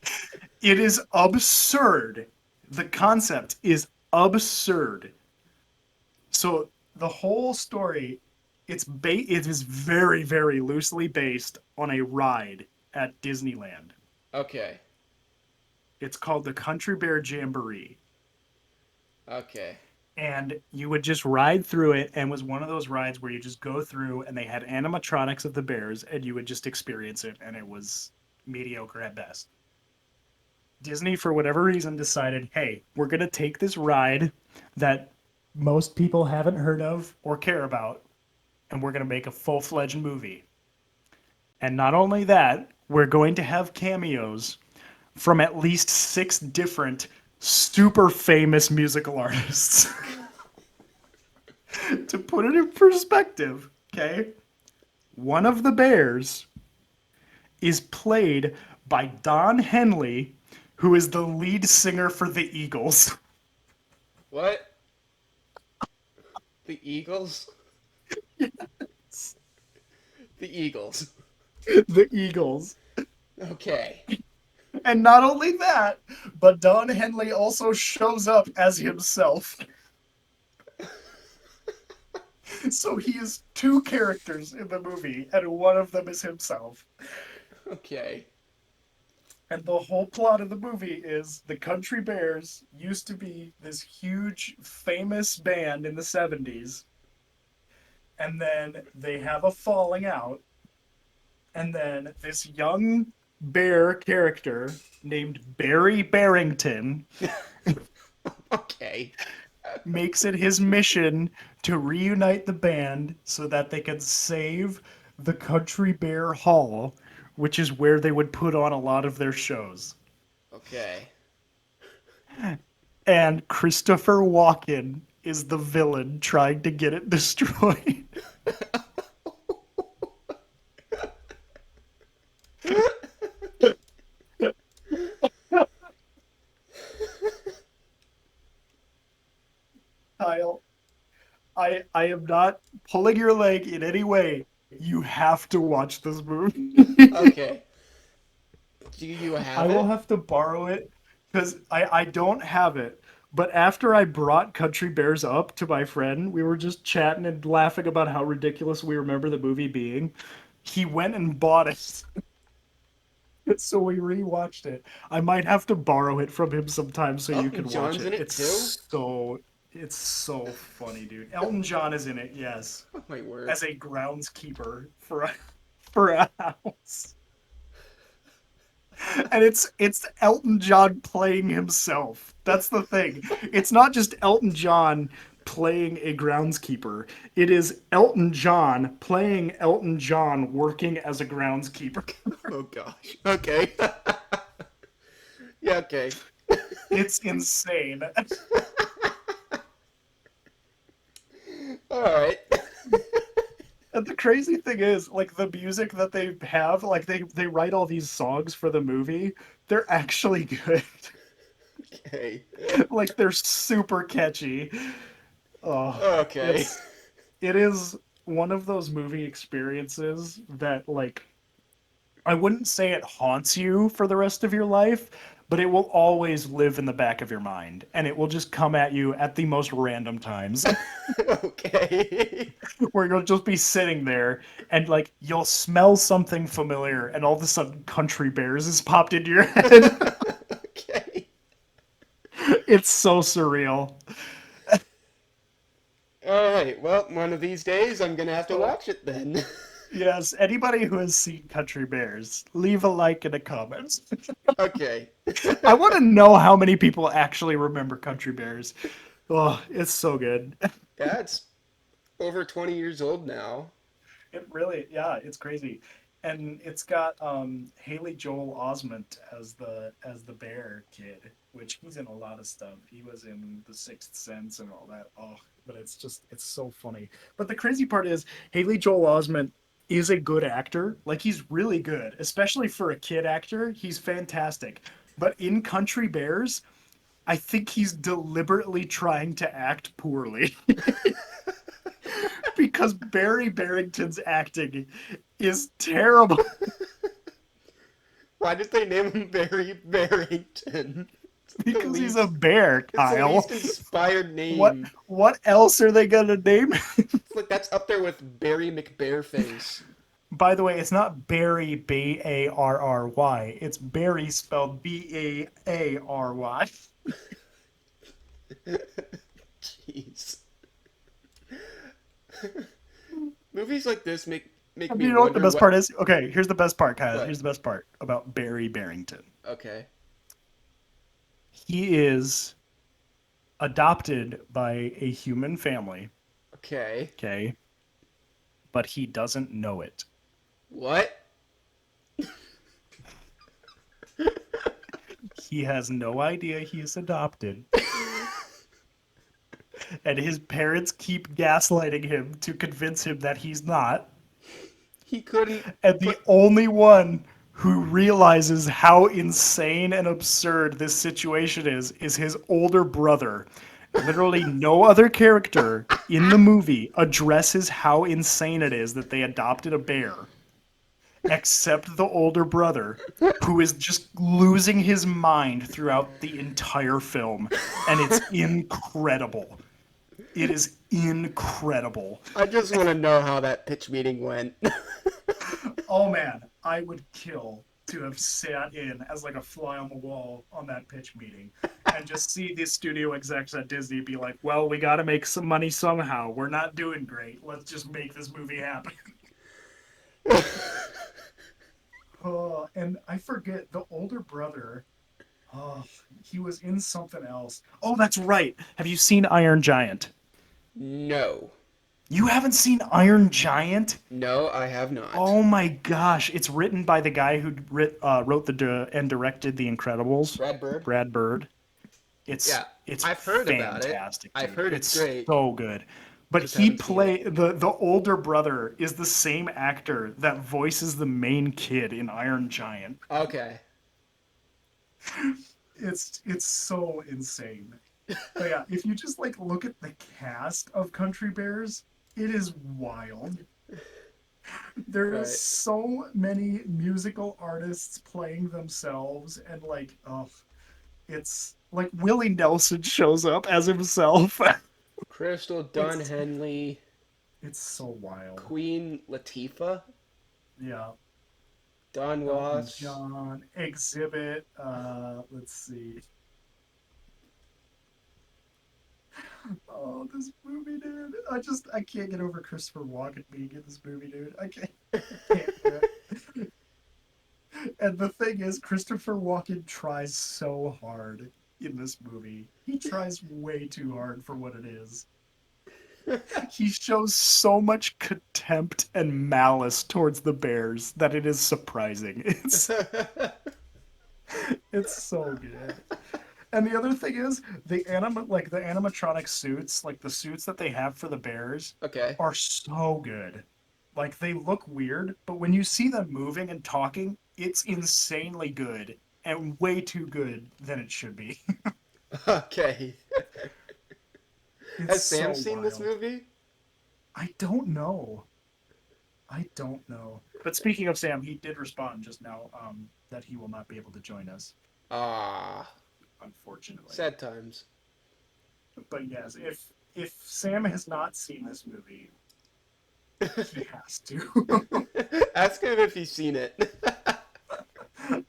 S2: It is absurd. The concept is absurd. So the whole story, it is very, very loosely based on a ride at Disneyland.
S1: Okay.
S2: It's called the Country Bear Jamboree.
S1: Okay.
S2: And you would just ride through it, and it was one of those rides where you just go through and they had animatronics of the bears and you would just experience it, and it was mediocre at best. Disney, for whatever reason, decided, hey, we're going to take this ride that most people haven't heard of or care about, and we're going to make a full-fledged movie. And not only that, we're going to have cameos from at least 6 different super famous musical artists. To put it in perspective, okay? One of the bears is played by Don Henley, who is the lead singer for the Eagles.
S1: What? The Eagles? The Eagles.
S2: The Eagles.
S1: Okay.
S2: And not only that, but Don Henley also shows up as himself. So he is 2 characters in the movie, and one of them is himself.
S1: Okay.
S2: And the whole plot of the movie is the Country Bears used to be this huge, famous band in the 70s. And then they have a falling out. And then this young bear character named Barry Barrington
S1: Okay.
S2: makes it his mission to reunite the band so that they can save the Country Bear Hall, which is where they would put on a lot of their shows.
S1: Okay.
S2: And Christopher Walken is the villain trying to get it destroyed. Kyle, I am not pulling your leg in any way. You have to watch this movie.
S1: Okay. Do you
S2: I
S1: have
S2: will
S1: it?
S2: have to borrow it because I don't have it. But after I brought Country Bears up to my friend, we were just chatting and laughing about how ridiculous we remember the movie being. He went and bought it. So we rewatched it. I might have to borrow it from him sometime so you
S1: Elton
S2: can watch
S1: John's
S2: it.
S1: in it too?
S2: It's so funny, dude. Elton John is in it, yes,
S1: Oh my word.
S2: as a groundskeeper for a house. And it's Elton John playing himself. That's the thing. It's not just Elton John playing a groundskeeper. It is Elton John playing Elton John working as a groundskeeper.
S1: Oh gosh. Okay. Yeah, okay.
S2: It's insane.
S1: Alright.
S2: And the crazy thing is, like the music that they have, like they write all these songs for the movie, they're actually good.
S1: Okay.
S2: Like they're super catchy. Oh,
S1: Okay.
S2: it is one of those movie experiences that like I wouldn't say it haunts you for the rest of your life, but it will always live in the back of your mind and it will just come at you at the most random times
S1: Okay.
S2: where you'll just be sitting there and like you'll smell something familiar and all of a sudden Country Bears has popped into your head.
S1: Okay.
S2: It's so surreal.
S1: Alright, well, one of these days I'm gonna have to
S2: Oh,
S1: watch it then.
S2: yes, anybody who has seen Country Bears, leave a like and a comment.
S1: Okay.
S2: I want to know how many people actually remember Country Bears. Oh, it's so good.
S1: Yeah, it's over 20 years old now.
S2: It really, yeah, it's crazy. And it's got Haley Joel Osment as the bear kid, which he's in a lot of stuff. He was in The Sixth Sense and all that. Oh, but it's so funny. But the crazy part is Haley Joel Osment is a good actor. Like he's really good, especially for a kid actor. He's fantastic. But in Country Bears, I think he's deliberately trying to act poorly. Because Barry Barrington's acting is terrible.
S1: Why did they name him Barry Barrington? It's like the
S2: Because he's a
S1: least.
S2: bear,
S1: It's the
S2: Kyle.
S1: least inspired
S2: What
S1: name.
S2: what else are they gonna name?
S1: It's like that's up there with Barry McBareface.
S2: By the way, it's not Barry Barry. It's Barry spelled Bary.
S1: Jeez. Movies like this make
S2: And
S1: me
S2: you know what the
S1: wonder
S2: best
S1: what.
S2: part is? Okay, here's the best part, Kyle.
S1: What?
S2: Here's the best part about Barry Barrington.
S1: Okay.
S2: He is adopted by a human family,
S1: Okay.
S2: okay? But he doesn't know it.
S1: What?
S2: He has no idea he's adopted, and his parents keep gaslighting him to convince him that he's not.
S1: He couldn't
S2: And the
S1: put.
S2: only one who realizes how insane and absurd this situation is his older brother. Literally, no other character in the movie addresses how insane it is that they adopted a bear, except the older brother, who is just losing his mind throughout the entire film. And it's incredible. It is incredible.
S1: I just want to know how that pitch meeting went.
S2: Oh man, I would kill to have sat in as like a fly on the wall on that pitch meeting and just see the studio execs at Disney be like, well, we got to make some money somehow. We're not doing great. Let's just make this movie happen. Oh, And I forget the older brother. Oh, he was in something else. Oh, that's right. Have you seen Iron Giant?
S1: No.
S2: You haven't seen Iron Giant?
S1: No, I have not.
S2: Oh my gosh! It's written by the guy who wrote and directed The Incredibles,
S1: Brad Bird?
S2: Brad Bird.
S1: Yeah,
S2: It's
S1: I've heard about it.
S2: fantastic,
S1: I've
S2: dude.
S1: heard it's
S2: It's
S1: great.
S2: so good. But
S1: Just
S2: he
S1: haven't seen it.
S2: play the older brother is the same actor that voices the main kid in Iron Giant.
S1: Okay.
S2: It's so insane. But yeah, if you just like look at the cast of Country Bears, it is wild. There's
S1: Right.
S2: so many musical artists playing themselves, and like, oh, it's like Willie Nelson shows up as himself.
S1: Crystal Dunn
S2: it's
S1: Henley,
S2: it's so wild.
S1: Queen Latifah,
S2: Yeah.
S1: Don
S2: Elton
S1: Ross.
S2: John, Exhibit. Let's see. Oh, this movie, dude. I can't get over Christopher Walken being in this movie, dude. I can't do it. And the thing is, Christopher Walken tries so hard in this movie. He tries way too hard for what it is. He shows so much contempt and malice towards the bears that it is surprising. It's so good. And the other thing is, the animatronic suits, like the suits that they have for the bears,
S1: Okay.
S2: are so good. Like they look weird, but when you see them moving and talking, it's insanely good and way too good than it should be.
S1: Okay.
S2: It's
S1: Has Sam
S2: so
S1: seen this
S2: wild.
S1: movie?
S2: I don't know. I don't know. But speaking of Sam, he did respond just now that he will not be able to join us,
S1: Ah,
S2: unfortunately.
S1: sad times.
S2: But yes, if Sam has not seen this movie, he has to.
S1: Ask him if he's seen it.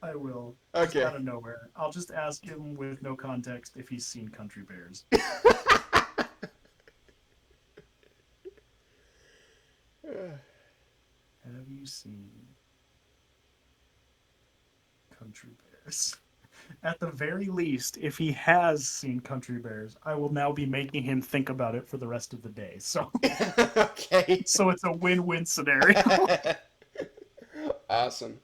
S2: I will. Just
S1: Okay.
S2: out of nowhere. I'll just ask him with no context if he's seen Country Bears. Have you seen Country Bears? At the very least, if he has seen Country Bears, I will now be making him think about it for the rest of the day. So,
S1: Okay.
S2: so it's a win-win scenario.
S1: Awesome.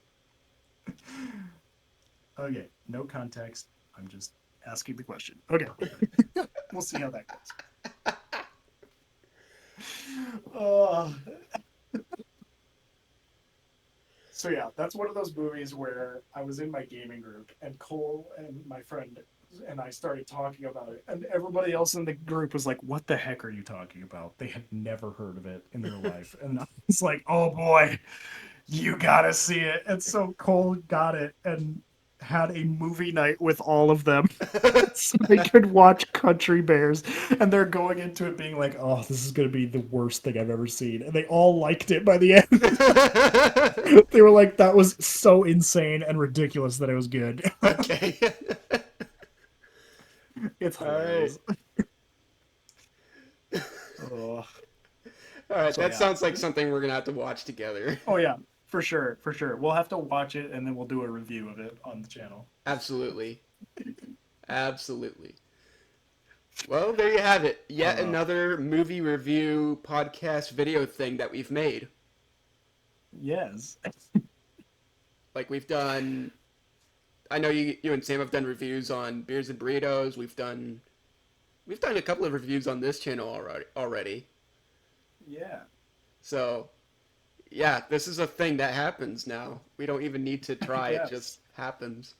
S2: Okay, no context. I'm just asking the question. Okay, we'll see how that goes. Uh, so yeah, that's one of those movies where I was in my gaming group and Cole and my friend and I started talking about it, and everybody else in the group was like, "What the heck are you talking about?" They had never heard of it in their life, and I was like, "Oh boy, you gotta see it." And so Cole got it and had a movie night with all of them so they could watch Country Bears. And they're going into it being like, oh, this is going to be the worst thing I've ever seen. And they all liked it by the end. They were like, that was so insane and ridiculous that it was good.
S1: Okay.
S2: It's
S1: All right.
S2: hilarious. Oh,
S1: All right.
S2: so
S1: That
S2: yeah.
S1: sounds like something we're gonna have to watch together.
S2: Oh, yeah. For sure. For sure. We'll have to watch it and then we'll do a review of it on the channel.
S1: Absolutely. Absolutely. Well, there you have it. Yet
S2: Uh,
S1: another movie review podcast video thing that we've made.
S2: yes.
S1: Like we've done. I know you and Sam have done reviews on beers and burritos. We've done a couple of reviews on this channel already.
S2: Yeah.
S1: So yeah, this is a thing that happens now. We don't even need to
S2: I
S1: try; it
S2: guess.
S1: just happens.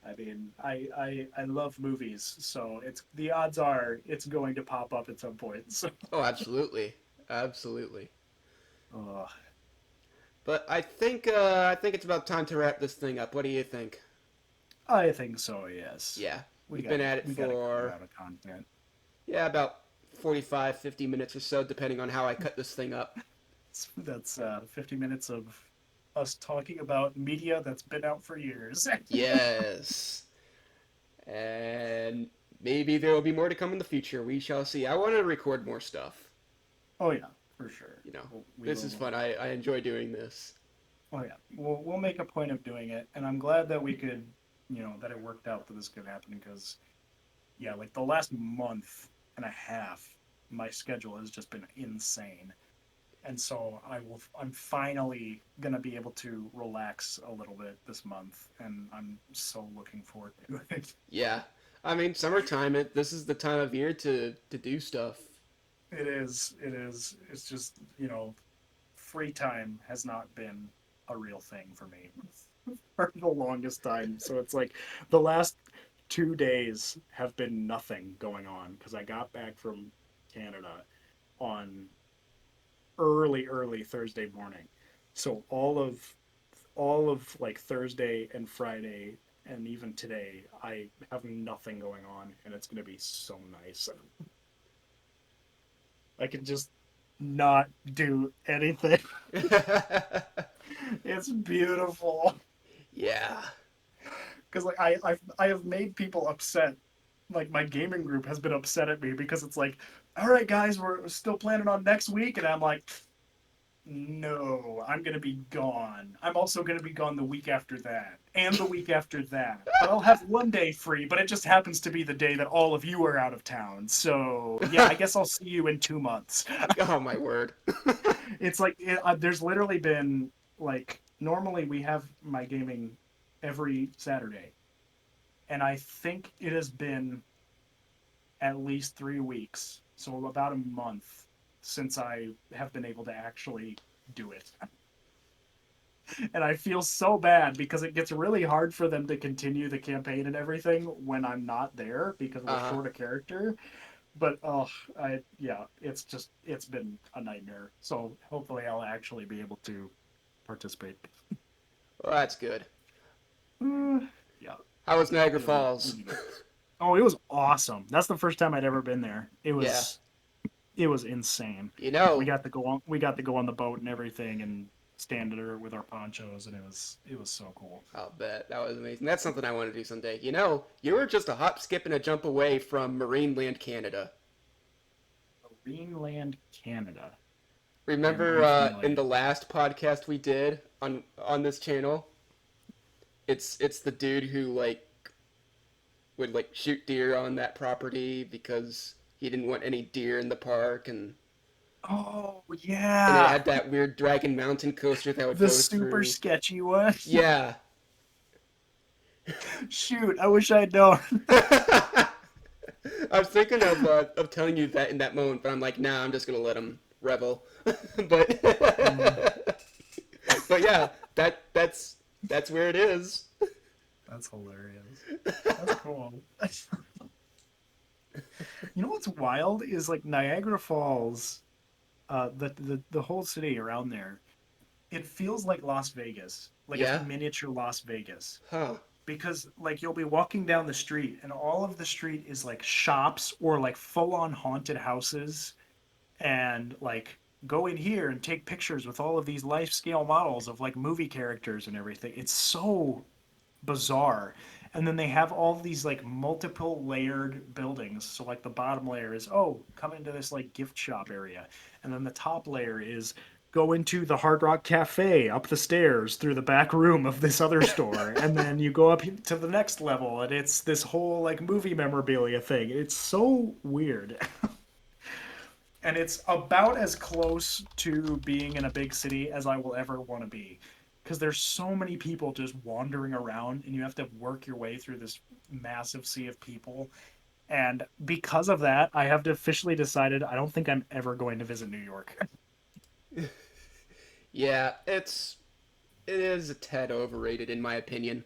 S2: I mean, I love movies, so it's the odds are it's going to pop up at some point. So,
S1: Oh, absolutely, absolutely.
S2: uh,
S1: But I think it's about time to wrap this thing up. What do you think?
S2: I think so. Yes,
S1: Yeah,
S2: we
S1: we've
S2: got
S1: been
S2: a
S1: at it
S2: we got a good
S1: for
S2: amount of content.
S1: yeah about 45, 50 minutes or so, depending on how I cut this thing up.
S2: That's 50 minutes of us talking about media that's been out for years.
S1: Yes, and maybe there will be more to come in the future. We shall see. I want to record more stuff.
S2: Oh yeah, for sure.
S1: You know,
S2: We
S1: this is
S2: will.
S1: fun. I enjoy doing this.
S2: Oh yeah, we'll make a point of doing it, and I'm glad that we could, that it worked out that this could happen because yeah, like the last month and a half, my schedule has just been insane. And so I'm finally gonna be able to relax a little bit this month, and I'm so looking forward to it.
S1: Yeah. I mean, summertime, this is the time of year to do stuff.
S2: It is. It's just, free time has not been a real thing for me for the longest time. So it's like the last 2 days have been nothing going on because I got back from Canada on early Thursday morning. So all of like Thursday and Friday and even today, I have nothing going on, and it's gonna be so nice. I can just not do anything. It's beautiful
S1: Yeah.
S2: because like I have made people upset. Like my gaming group has been upset at me because it's like, all right, guys, we're still planning on next week, and I'm like, no, I'm gonna be gone. I'm also gonna be gone the week after that, and the week after that. But I'll have one day free, but it just happens to be the day that all of you are out of town. So yeah, I guess I'll see you in 2 months.
S1: Oh my word.
S2: It's like there's literally been like normally we have my gaming every Saturday, and I think it has been at least 3 weeks, so about a month since I have been able to actually do it. And I feel so bad because it gets really hard for them to continue the campaign and everything when I'm not there because we're
S1: Uh-huh.
S2: short a character. But oh, I yeah, it's been a nightmare. So hopefully I'll actually be able to participate.
S1: Well, that's good.
S2: Uh, yeah,
S1: How was Niagara
S2: it'll
S1: Falls?
S2: be good. Oh, it was awesome. That's the first time I'd ever been there. It
S1: Yeah.
S2: was it was insane.
S1: You
S2: We
S1: know,
S2: got to go on we got to go on the boat and everything and stand there with our ponchos, and it was so cool.
S1: I'll bet. That was amazing. That's something I want to do someday. You know, you were just a hop, skip, and a jump away from Marineland, Canada.
S2: Greenland, Canada. I'm
S1: Remember in
S2: unfamiliar.
S1: the last podcast we did on this channel, it's the dude who like would like shoot deer on that property because he didn't want any deer in the park
S2: Oh
S1: and it
S2: yeah,
S1: had that weird dragon mountain coaster that would
S2: the
S1: go
S2: super
S1: through.
S2: sketchy one.
S1: Yeah.
S2: Shoot, I wish I'd known.
S1: I was thinking of telling you that in that moment, but I'm like, nah, I'm just gonna let him revel. but
S2: Mm,
S1: but yeah, that's where it is.
S2: that's hilarious. That's cool. You know what's wild is like Niagara Falls, the whole city around there. It feels like Las Vegas. Like it's
S1: Yeah.
S2: miniature Las Vegas.
S1: Huh.
S2: Because like you'll be walking down the street and all of the street is like shops or like full on haunted houses and like go in here and take pictures with all of these life scale models of like movie characters and everything. It's so bizarre. And then they have all these like multiple layered buildings. So like the bottom layer is, oh, come into this like gift shop area. And then the top layer is go into the Hard Rock Cafe up the stairs through the back room of this other store. And then you go up to the next level and it's this whole like movie memorabilia thing. It's so weird. And it's about as close to being in a big city as I will ever want to be. Because there's so many people just wandering around, and you have to work your way through this massive sea of people. And because of that, I have officially decided I don't think I'm ever going to visit New York.
S1: Yeah, it is a tad overrated in my opinion.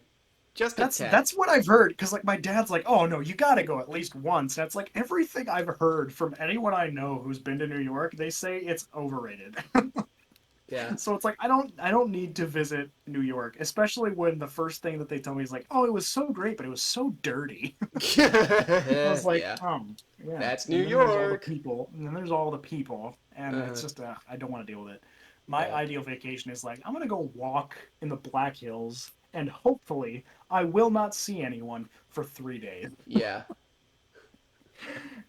S1: Just a tad.
S2: That's what I've heard. Because like my dad's like, oh no, you got to go at least once. And it's like everything I've heard from anyone I know who's been to New York, they say it's overrated.
S1: Yeah.
S2: So it's like I don't need to visit New York, especially when the first thing that they tell me is like, "Oh, it was so great, but it was so dirty." I was like,
S1: Yeah.
S2: yeah."
S1: That's New
S2: And then there's all the
S1: York.
S2: people, and then there's all the people, and it's
S1: Uh,
S2: just I don't want to deal with it. My
S1: yeah.
S2: ideal vacation is like I'm gonna go walk in the Black Hills, and hopefully I will not see anyone for 3 days.
S1: Yeah.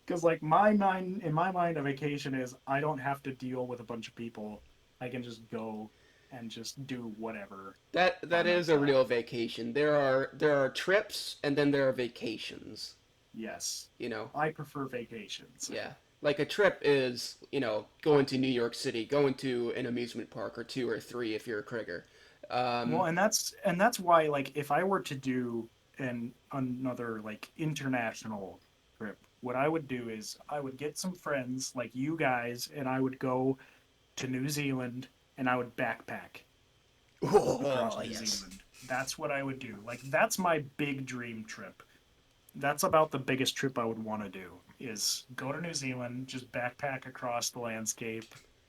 S2: Because like my mind, in my mind, a vacation is I don't have to deal with a bunch of people. I can just go. and just do whatever
S1: That
S2: on
S1: is
S2: those
S1: a
S2: times.
S1: real vacation. There are trips and then there are vacations.
S2: Yes,
S1: You know,
S2: I prefer vacations.
S1: yeah. Like a trip is, going to New York City, going to an amusement park or two or three if you're a Krieger.
S2: Well,
S1: Um,
S2: and that's why like if I were to do another like international trip, what I would do is I would get some friends like you guys and I would go to New Zealand and I would backpack across
S1: oh
S2: New
S1: yes.
S2: Zealand. That's what I would do. Like that's my big dream trip. That's about the biggest trip I would want to do is go to New Zealand, just backpack across the landscape,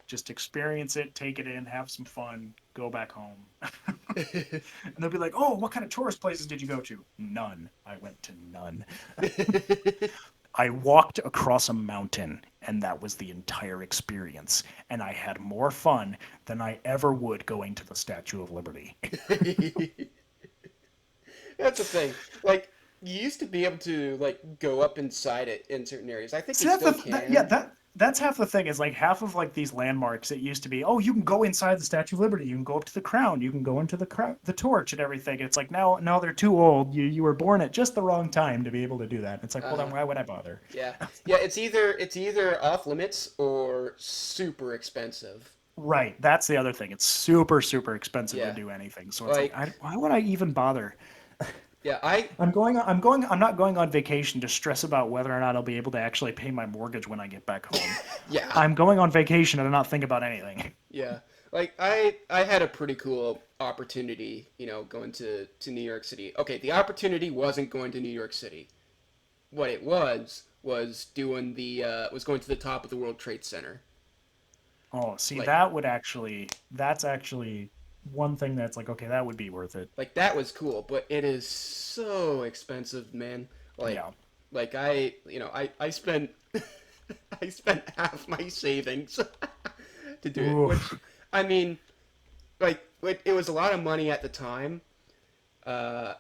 S2: just experience it, take it in, have some fun, go back home. And they'll be like, "Oh, what kind of tourist places did you go to?" None. I went to none. I walked across a mountain, and that was the entire experience. And I had more fun than I ever would going to the Statue of Liberty.
S1: That's the thing. Like you used to be able to like go up inside it in certain areas. I think you
S2: See, that's
S1: still
S2: yeah,
S1: can.
S2: that's half the thing. Is like half of like these landmarks. It used to be, oh, you can go inside the Statue of Liberty. You can go up to the crown. You can go into the torch and everything. It's like now they're too old. You were born at just the wrong time to be able to do that. It's like, well, then
S1: Uh-huh.
S2: why would I bother?
S1: Yeah. Yeah, it's either off limits or super expensive.
S2: Right. That's the other thing. It's super expensive to
S1: Yeah.
S2: do anything. So it's like,
S1: Like
S2: why would I even bother?
S1: yeah, I
S2: I'm not going on vacation to stress about whether or not I'll be able to actually pay my mortgage when I get back home.
S1: yeah.
S2: I'm going on vacation and not think about anything.
S1: Yeah. Like I had a pretty cool opportunity, going to New York City. Okay, the opportunity wasn't going to New York City. What it was doing the was going to the top of the World Trade Center.
S2: Oh, see,
S1: Like
S2: that's actually one thing that's like, okay, that would be worth it.
S1: like that was cool, but it is so expensive, man. Like
S2: Yeah.
S1: like I spent I spent half my savings to do it, which
S2: Oof.
S1: I mean, like it was a lot of money at the time, uh,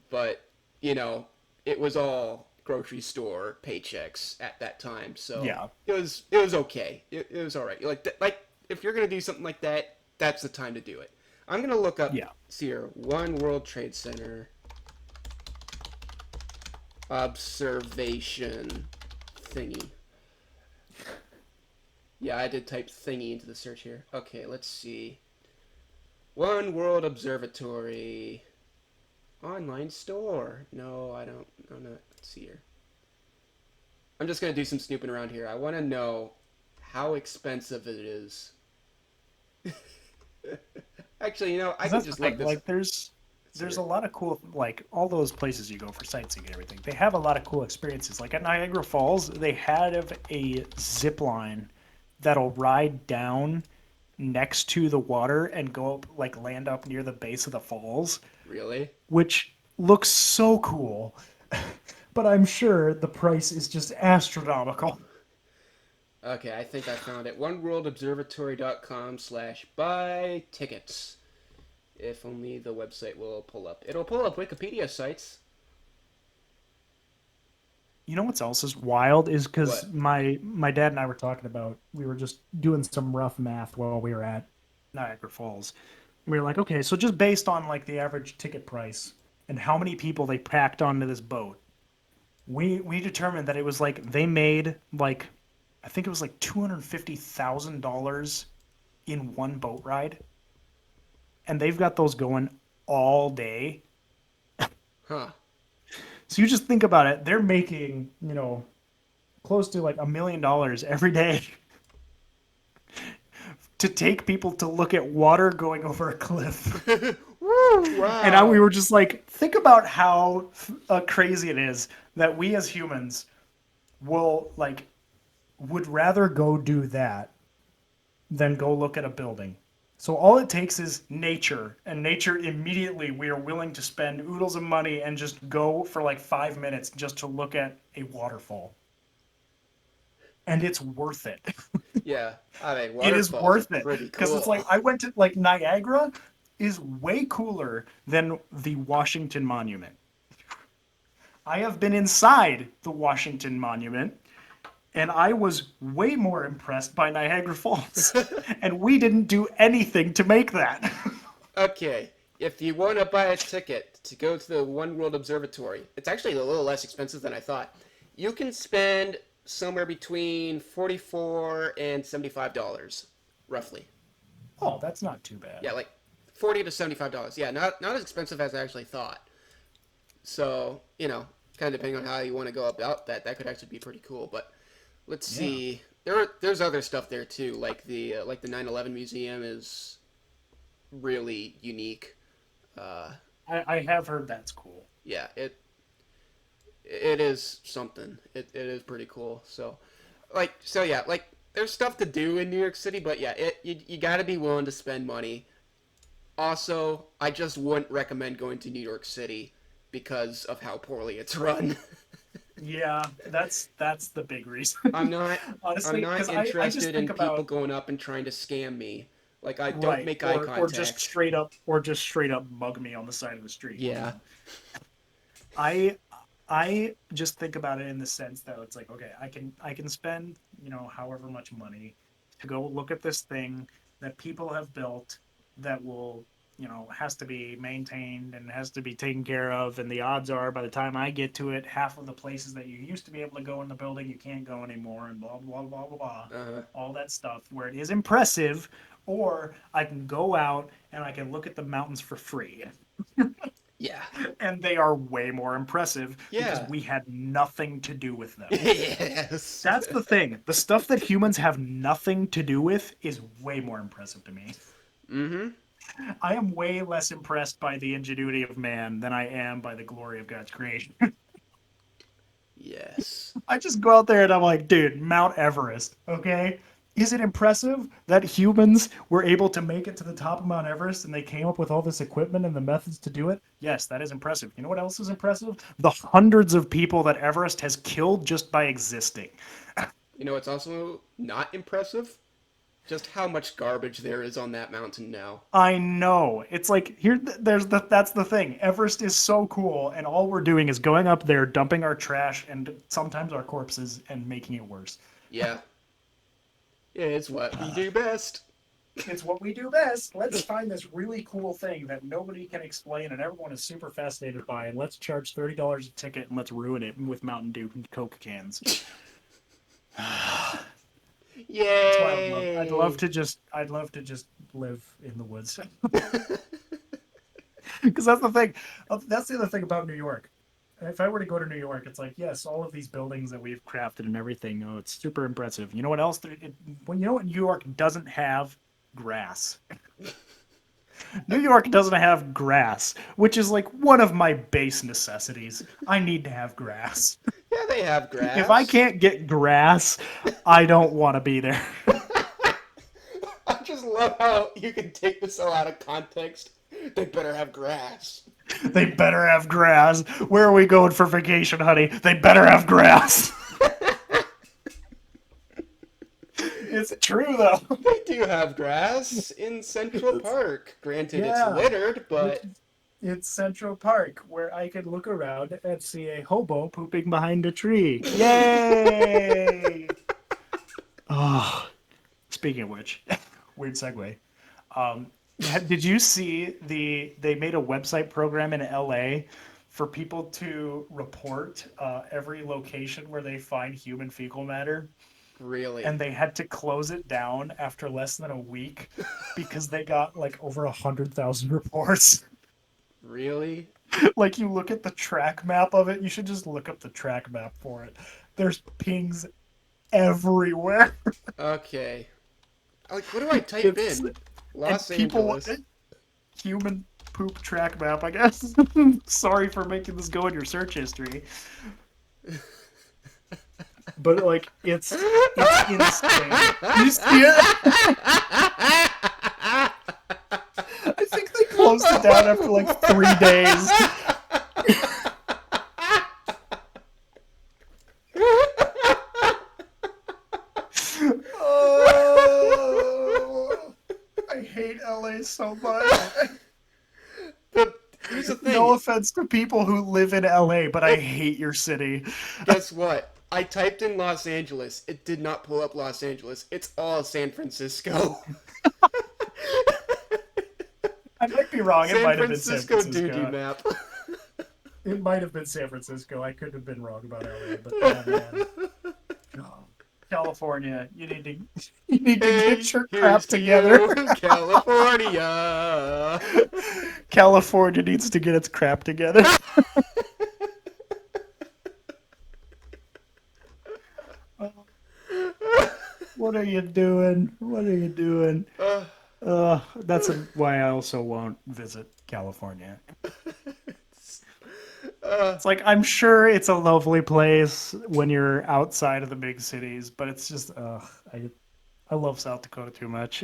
S1: but you know, it was all grocery store paychecks at that time, so
S2: Yeah.
S1: it was okay. It was all right. Like if you're gonna do something like that, that's the time to do it. I'm gonna look up
S2: Yeah.
S1: see here One World Trade Center observation thingy. Yeah, I did type thingy into the search here. Okay, let's see. One World Observatory online store. No, I don't. I'm not. Let's see here. I'm just gonna do some snooping around here. I want to know how expensive it is. Actually, I
S2: 'Cause
S1: can
S2: that's the
S1: just look
S2: thing.
S1: this.
S2: Like
S1: Let's see
S2: there's
S1: here.
S2: a lot of cool like all those places you go for sightseeing and everything. They have a lot of cool experiences. Like at Niagara Falls, they had a zip line that'll ride down next to the water and go up like land up near the base of the falls,
S1: Really?
S2: which looks so cool. But I'm sure the price is just astronomical.
S1: Okay, I think I found it. oneworldobservatory.com/buy tickets. If only the website will pull up. It'll pull up Wikipedia sites.
S2: You know what's else is wild is because
S1: What?
S2: my dad and I were talking about we were just doing some rough math while we were at Niagara Falls. We were like, okay, so just based on like the average ticket price and how many people they packed onto this boat, we determined that it was like they made like I think it was like $250,000 in one boat ride, and they've got those going all day.
S1: Huh.
S2: So you just think about it, they're making, close to like $1 million every day to take people to look at water going over a cliff.
S1: Woo!
S2: We
S1: Wow.
S2: were just like, think about how crazy it is that we as humans will like would rather go do that than go look at a building. So all it takes is nature, and nature immediately we are willing to spend oodles of money and just go for like 5 minutes just to look at a waterfall. And it's worth it.
S1: Yeah. I mean,
S2: It is
S1: waterfalls are
S2: worth it
S1: pretty
S2: because it's
S1: cool.
S2: like I went to like Niagara is way cooler than the Washington Monument. I have been inside the Washington Monument and I was way more impressed by Niagara Falls. And we didn't do anything to make that.
S1: Okay, if you want to buy a ticket to go to the One World Observatory, it's actually a little less expensive than I thought. You can spend somewhere between $44 and $75, roughly.
S2: Oh, that's not too bad.
S1: Yeah, like $40 to $75. Yeah, not as expensive as I actually thought. So, kind of depending on how you want to go about that, that could actually be pretty cool. But let's
S2: Yeah.
S1: see. There's other stuff there too, like the 9/11 museum is really unique. Uh,
S2: I have heard that's cool.
S1: yeah, it is something. It is pretty cool. So yeah, like there's stuff to do in New York City, but yeah, you got to be willing to spend money. Also, I just wouldn't recommend going to New York City because of how poorly it's run.
S2: Yeah, that's the big reason.
S1: I'm not I'm
S2: Honestly,
S1: not
S2: because I just
S1: interested in
S2: think
S1: people
S2: about
S1: going up and trying to scam me. Like I don't
S2: right,
S1: make eye contact.
S2: or just straight up mug me on the side of the street.
S1: Yeah.
S2: I I just think about it in the sense that it's like, okay, I can spend, however much money to go look at this thing that people have built that will, has to be maintained and has to be taken care of, and the odds are by the time I get to it, half of the places that you used to be able to go in the building you can't go anymore, and blah blah blah blah blah.
S1: Uh-huh.
S2: All that stuff where it is impressive, or I can go out and I can look at the mountains for free,
S1: Yeah.
S2: and they are way more impressive because
S1: Yeah.
S2: we had nothing to do with them.
S1: Yes.
S2: That's the thing. The stuff that humans have nothing to do with is way more impressive to me.
S1: Mm-hmm.
S2: I am way less impressed by the ingenuity of man than I am by the glory of God's creation.
S1: Yes.
S2: I just go out there and I'm like, dude, Mount Everest, okay? Is it impressive that humans were able to make it to the top of Mount Everest and they came up with all this equipment and the methods to do it? Yes, that is impressive. You know what else is impressive? The hundreds of people that Everest has killed just by existing.
S1: You know, it's also not impressive just how much garbage there is on that mountain now.
S2: I know. It's like that's the thing. Everest is so cool, and all we're doing is going up there, dumping our trash and sometimes our corpses and making it worse.
S1: Yeah. Yeah, it's what we do best.
S2: It's what we do best. Let's find this really cool thing that nobody can explain and everyone is super fascinated by, and let's charge $30 a ticket and let's ruin it with Mountain Dew and Coke cans. That's why
S1: Yay!
S2: I'd love to just live in the woods. Because that's the thing. That's the other thing about New York. If I were to go to New York, it's like, yes, all of these buildings that we've crafted and everything. Oh, it's super impressive. You know what else? You know what New York doesn't have? Grass. New York doesn't have grass, which is like one of my base necessities. I need to have grass.
S1: Yeah, they have grass.
S2: If I can't get grass, I don't want to be there.
S1: I just love how you can take this all out of context. They better have grass.
S2: They better have grass. Where are we going for vacation, honey? They better have grass. It's true, though.
S1: They do have grass in Central Park. Granted,
S2: Yeah.
S1: it's littered, but
S2: It's Central Park, where I could look around and see a hobo pooping behind a tree. Yay! Oh, speaking of which, weird segue. Did you see they made a website program in LA for people to report every location where they find human fecal matter?
S1: really.
S2: And they had to close it down after less than a week because they got like over 100,000 reports.
S1: Really?
S2: Like, you look at the track map of it, you should just look up the track map for it. There's pings everywhere.
S1: Okay. Like, what do I type
S2: It's-
S1: in? Los
S2: and people,
S1: Angeles.
S2: human poop track map, I guess. Sorry for making this go in your search history. But like, it's insane. You see it? I think they closed it down after like 3 days. Oh, I hate LA so much.
S1: But here's the thing.
S2: No offense to people who live in LA, but I hate your city.
S1: Guess what? I typed in Los Angeles. It did not pull up Los Angeles. It's all San Francisco.
S2: I might be wrong. It
S1: San
S2: might have been San
S1: Francisco Doody
S2: Francisco.
S1: map.
S2: It might have been San Francisco. I could have been wrong about LA, but oh man, oh, California, you need to you need to
S1: Hey,
S2: get your
S1: here's
S2: crap
S1: to
S2: together.
S1: you, California.
S2: California needs to get its crap together. What are you doing? What are you doing?
S1: uh,
S2: Why I also won't visit California.
S1: uh,
S2: It's like I'm sure it's a lovely place when you're outside of the big cities, but it's just I love South Dakota too much.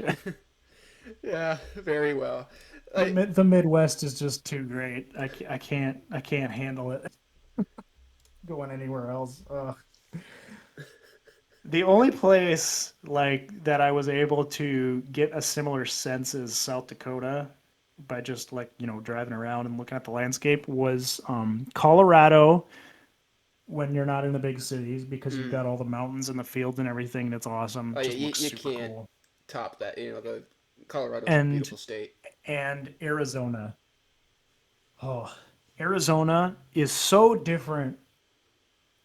S1: yeah, very well.
S2: The
S1: Like,
S2: the Midwest is just too great. I can't handle it going anywhere else. The only place like that I was able to get a similar sense as South Dakota by just like, driving around and looking at the landscape was Colorado when you're not in the big cities because you've
S1: mm,
S2: got all the mountains and the fields and everything. That's awesome.
S1: oh yeah,
S2: Just looks
S1: you
S2: super
S1: can't
S2: cool.
S1: top that. The Colorado's a
S2: And
S1: beautiful state.
S2: Arizona. Oh, Arizona is so different,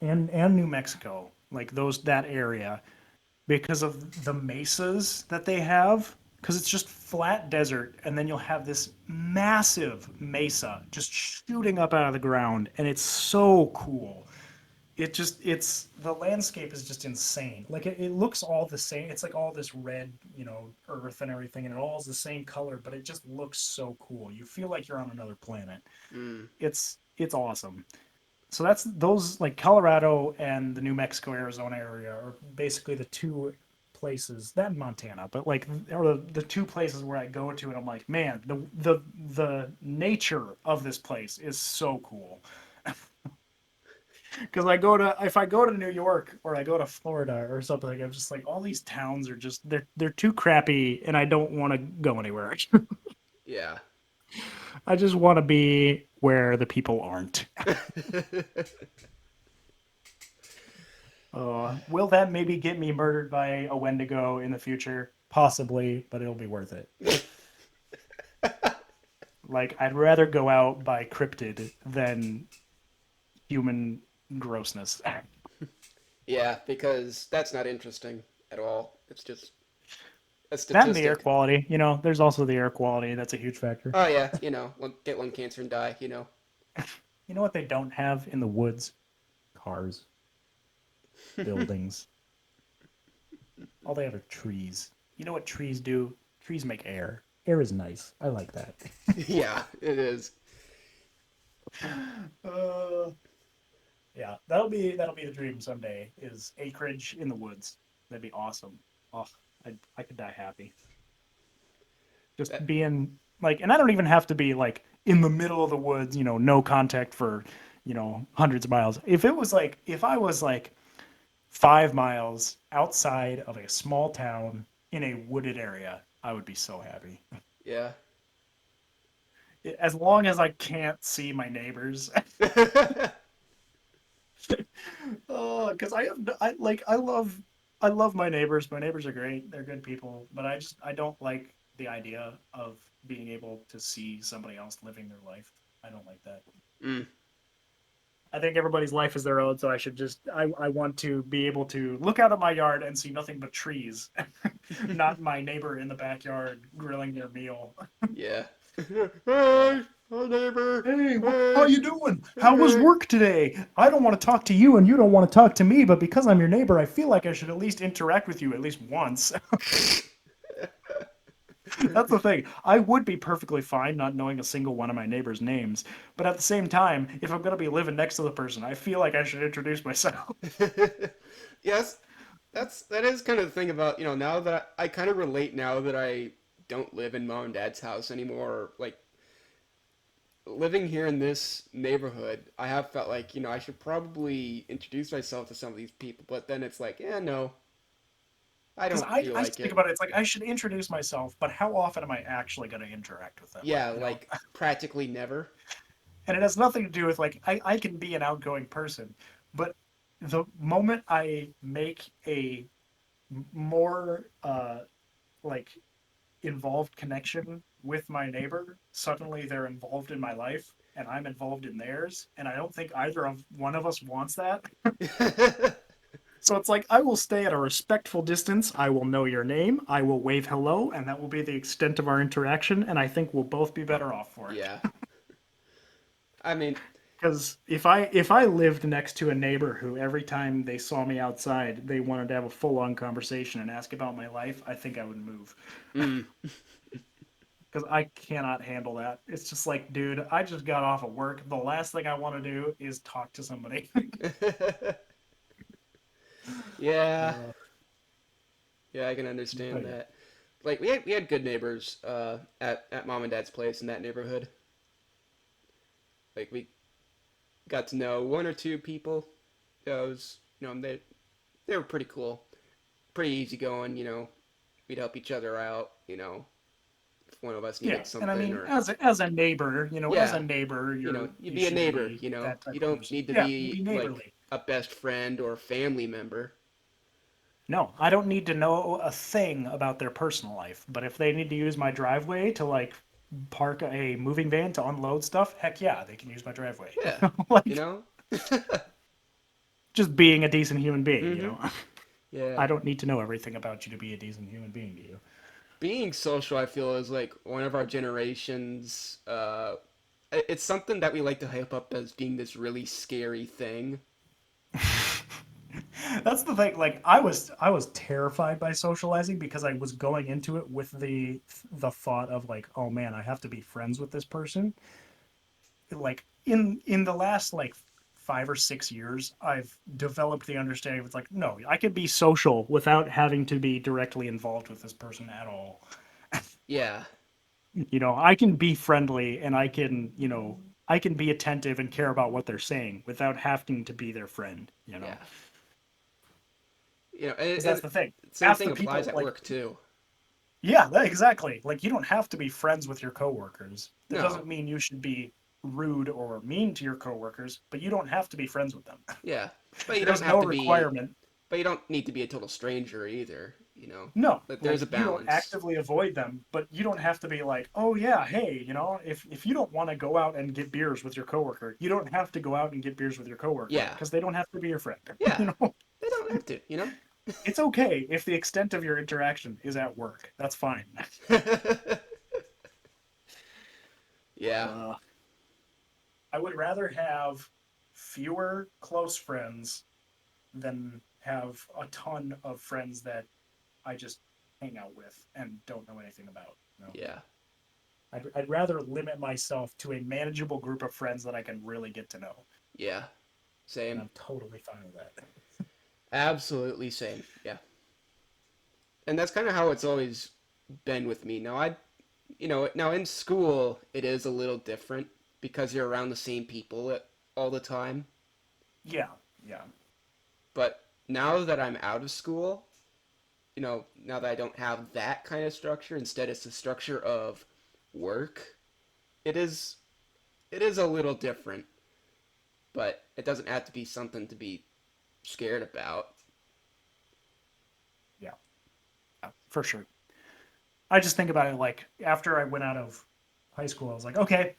S2: and New Mexico, like that area, because of the mesas that they have. Because it's just flat desert, and then you'll have this massive mesa just shooting up out of the ground, and it's so cool. It's the landscape is just insane. Like it looks all the same. It's like all this red, earth and everything, and it all is the same color, but it just looks so cool. You feel like you're on another planet.
S1: Mm,
S2: It's awesome. So that's those like Colorado and the New Mexico, Arizona area are basically the two places, that and Montana, but like are the two places where I go to and I'm like, man, the nature of this place is so cool. Because if I go to New York or I go to Florida or something, I'm just like all these towns are just they're too crappy and I don't want to go anywhere.
S1: yeah.
S2: I just want to be where the people aren't. Will that maybe get me murdered by a Wendigo in the future? Possibly, but it'll be worth it. Like, I'd rather go out by cryptid than human grossness.
S1: Yeah, because that's not interesting at all. It's just a
S2: That and the air
S1: statistic.
S2: quality. There's also the air quality. That's a huge factor.
S1: Oh yeah, get lung cancer and die.
S2: You know what they don't have in the woods? Cars, buildings. All they have are trees. You know what trees do? Trees make air. Air is nice. I like that.
S1: Yeah, it is.
S2: Uh, yeah, that'll be the dream someday. Is acreage in the woods. That'd be awesome. Oh, I could die happy. Just
S1: That,
S2: being like, and I don't even have to be like in the middle of the woods. No contact for hundreds of miles. If I was like 5 miles outside of a small town in a wooded area, I would be so happy.
S1: yeah.
S2: As long as I can't see my neighbors. Oh, because I love my neighbors. My neighbors are great. They're good people, but I don't like the idea of being able to see somebody else living their life. I don't like that.
S1: Mm,
S2: I think everybody's life is their own, so I want to be able to look out of my yard and see nothing but trees, not my neighbor in the backyard grilling their meal.
S1: yeah.
S2: Uh,
S1: Hey, oh neighbor.
S2: Hey, how
S1: Hey,
S2: you doing? How was
S1: hey.
S2: work today? I don't want to talk to you and you don't want to talk to me, but because I'm your neighbor, I feel like I should at least interact with you at least once. That's the thing. I would be perfectly fine not knowing a single one of my neighbors' names, but at the same time, if I'm going to be living next to the person, I feel like I should introduce myself.
S1: Yes, that is kind of the thing about, now that I kind of relate now that I don't live in mom and dad's house anymore. Like living here in this neighborhood, I have felt like, I should probably introduce myself to some of these people, but then it's like, yeah, no, I
S2: Because
S1: don't feel
S2: I
S1: like
S2: think
S1: it.
S2: about it, it's like I should introduce myself, but how often am I actually going to interact with them?
S1: Yeah, like practically never.
S2: And it has nothing to do with like I can be an outgoing person, but the moment I make a more like involved connection with my neighbor, suddenly they're involved in my life and I'm involved in theirs. And I don't think either of one of us wants that. So it's like I will stay at a respectful distance. I will know your name. I will wave hello, and that will be the extent of our interaction. And I think we'll both be better off for it.
S1: Yeah. I mean,
S2: Because if I lived next to a neighbor who every time they saw me outside they wanted to have a full on conversation and ask about my life, I think I would move.
S1: mm.
S2: Because I cannot handle that. It's just like, dude, I just got off of work. The last thing I want to do is talk to somebody.
S1: Yeah.
S2: uh,
S1: Yeah, I can understand
S2: but yeah,
S1: that. Like we had good neighbors at mom and dad's place in that neighborhood. Like we got to know one or two people. Those, they were pretty cool, pretty easygoing. We'd help each other out. If one of us
S2: yeah.
S1: needed
S2: And I
S1: something,
S2: mean,
S1: or
S2: as a neighbor, as a
S1: yeah,
S2: neighbor,
S1: you
S2: you
S1: be a
S2: should
S1: neighbor.
S2: be that
S1: You
S2: type of
S1: don't
S2: person.
S1: need to
S2: Yeah, you be
S1: be like
S2: neighborly.
S1: a best friend or family member.
S2: No, I don't need to know a thing about their personal life. But if they need to use my driveway to like park a moving van to unload stuff, heck yeah, they can use my driveway.
S1: Yeah, you
S2: Like
S1: know.
S2: just being a decent human being,
S1: hmm Yeah.
S2: I don't need to know everything about you to be a decent human being to you.
S1: Being social, I feel, is like one of our generations. It's something that we like to hype up as being this really scary thing.
S2: That's the thing. Like I was terrified by socializing because I was going into it with the thought of like, oh man, I have to be friends with this person. Like in the last like 5 or 6 years, I've developed the understanding of it's like, no, I could be social without having to be directly involved with this person at all.
S1: Yeah,
S2: I can be friendly and I can be attentive and care about what they're saying without having to be their friend.
S1: yeah.
S2: Because that's the thing.
S1: Same
S2: Half
S1: thing
S2: the
S1: applies
S2: people
S1: at
S2: like,
S1: work too.
S2: yeah, exactly. Like you don't have to be friends with your coworkers. That
S1: No,
S2: doesn't mean you should be rude or mean to your coworkers, but you don't have to be friends with them.
S1: yeah, but you don't
S2: There's
S1: have
S2: no
S1: to be.
S2: requirement.
S1: But you don't need to be a total stranger either.
S2: No,
S1: But there's
S2: like
S1: a
S2: you don't
S1: balance.
S2: actively avoid them, but you don't have to be like, oh yeah, hey, if you don't want to go out and get beers with your coworker, you don't have to go out and get beers with your coworker
S1: Yeah,
S2: because they don't have to be your friend.
S1: yeah.
S2: you know,
S1: They don't have to.
S2: it's okay if the extent of your interaction is at work. That's fine.
S1: Yeah,
S2: Uh, I would rather have fewer close friends than have a ton of friends that I just hang out with and don't know anything about.
S1: yeah,
S2: I'd rather limit myself to a manageable group of friends that I can really get to know.
S1: yeah.
S2: And
S1: Same.
S2: I'm totally fine with that.
S1: Absolutely same. Yeah. And that's kind of how it's always been with me. Now in school it is a little different because you're around the same people all the time.
S2: Yeah, yeah,
S1: But now that I'm out of school, now that I don't have that kind of structure, instead it's the structure of work. It is it is a little different, but it doesn't have to be something to be scared about.
S2: yeah, for sure. I just think about it like after I went out of high school, I was like, okay,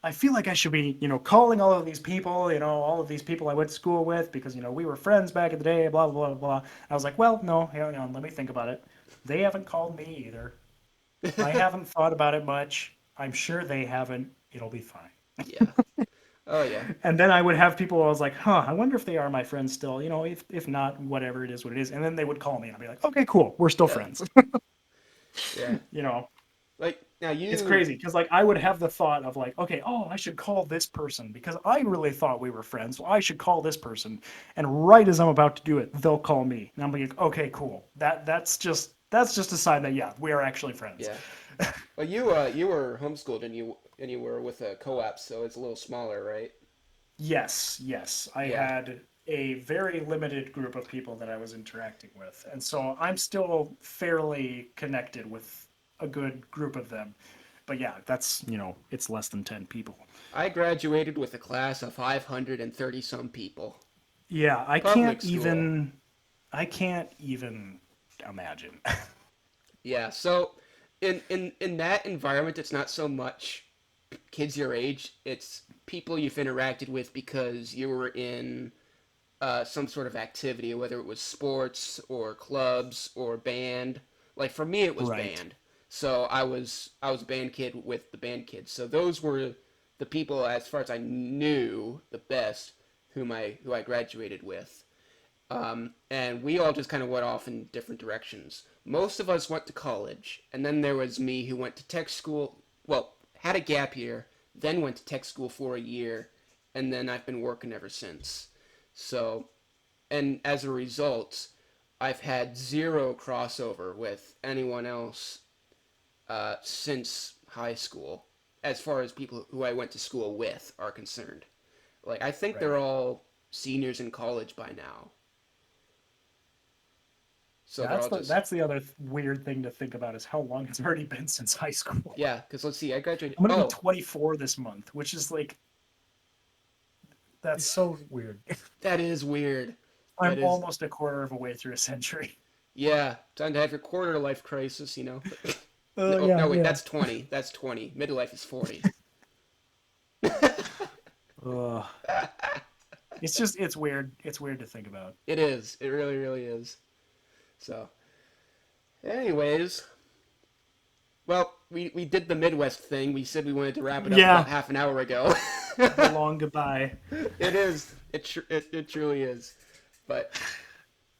S2: I feel like I should be, calling all of these people, all of these people I went to school with because, we were friends back in the day, blah, blah, blah, blah. I was like, well, no, hang on, let me think about it. They haven't called me either. I haven't thought about it much. I'm sure they haven't. It'll be fine.
S1: Yeah. Oh yeah.
S2: And then I would have people I was like, huh, I wonder if they are my friends still. If not, whatever it is, what it is. And then they would call me and I'd be like, okay, cool, we're still
S1: Yeah.
S2: friends.
S1: Yeah.
S2: you know,
S1: Like now
S2: it's
S1: you
S2: crazy because like I would have the thought of like, okay, oh, I should call this person because I really thought we were friends. So I should call this person. And right as I'm about to do it, they'll call me. And I'm like, okay, cool. That's just a sign that yeah, we are actually friends.
S1: yeah. Well, you were homeschooled and you were with a co-op, so it's a little smaller, right?
S2: Yes, yes. I
S1: Yeah.
S2: had a very limited group of people that I was interacting with. And so I'm still fairly connected with a good group of them. But yeah, it's less than 10 people.
S1: I graduated with a class of 530 some people.
S2: Yeah,
S1: Public school.
S2: I can't even imagine.
S1: Yeah. So in that environment, it's not so much kids your age. It's people you've interacted with because you were in some sort of activity, whether it was sports or clubs or band. Like for me, it was
S2: Right.
S1: band. So I was a band kid with the band kids. So those were the people, as far as I knew, the best who I graduated with. And we all just kind of went off in different directions. Most of us went to college, and then there was me who went to tech school. Well, had a gap year, then went to tech school for a year, and then I've been working ever since. So, and as a result, I've had zero crossover with anyone else since high school, as far as people who I went to school with are concerned. Like, I think
S2: Right.
S1: they're all seniors in college by now. So they're all just,
S2: That's the other weird thing to think about is how long it's already been since high school.
S1: yeah, because let's see, I graduated.
S2: I'm gonna be
S1: Oh,
S2: 24 this month, which is like that's so weird.
S1: that is weird.
S2: I'm
S1: That is,
S2: almost a quarter of a way through a century.
S1: yeah, time to have your quarter life crisis,
S2: Oh
S1: No,
S2: yeah,
S1: no, wait,
S2: yeah.
S1: that's 20. That's 20. Midlife is 40.
S2: Ugh. It's just it's weird. It's weird to think about.
S1: It is. It really, really is. So, anyways, well, we did the Midwest thing. We said we wanted to wrap it up about
S2: Yeah,
S1: half an hour ago.
S2: the long goodbye.
S1: It is. It truly is. But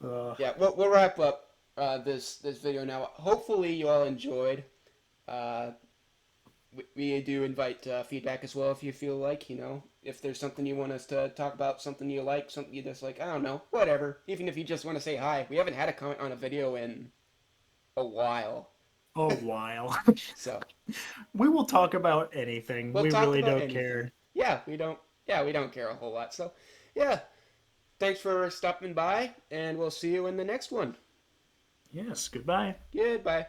S2: Ugh.
S1: yeah, we'll wrap up this video now. Hopefully, you all enjoyed. Uh, we do invite feedback as well if you feel like, if there's something you want us to talk about, something you like, something you dislike, I don't know, whatever. Even if you just want to say hi. We haven't had a comment on a video in a while.
S2: A while.
S1: So,
S2: We will talk about anything.
S1: we'll
S2: We
S1: talk
S2: really
S1: about
S2: don't
S1: anything.
S2: care.
S1: Yeah, we don't care a whole lot. So, yeah, thanks for stopping by, and we'll see you in the next one.
S2: Yes, goodbye.
S1: Goodbye.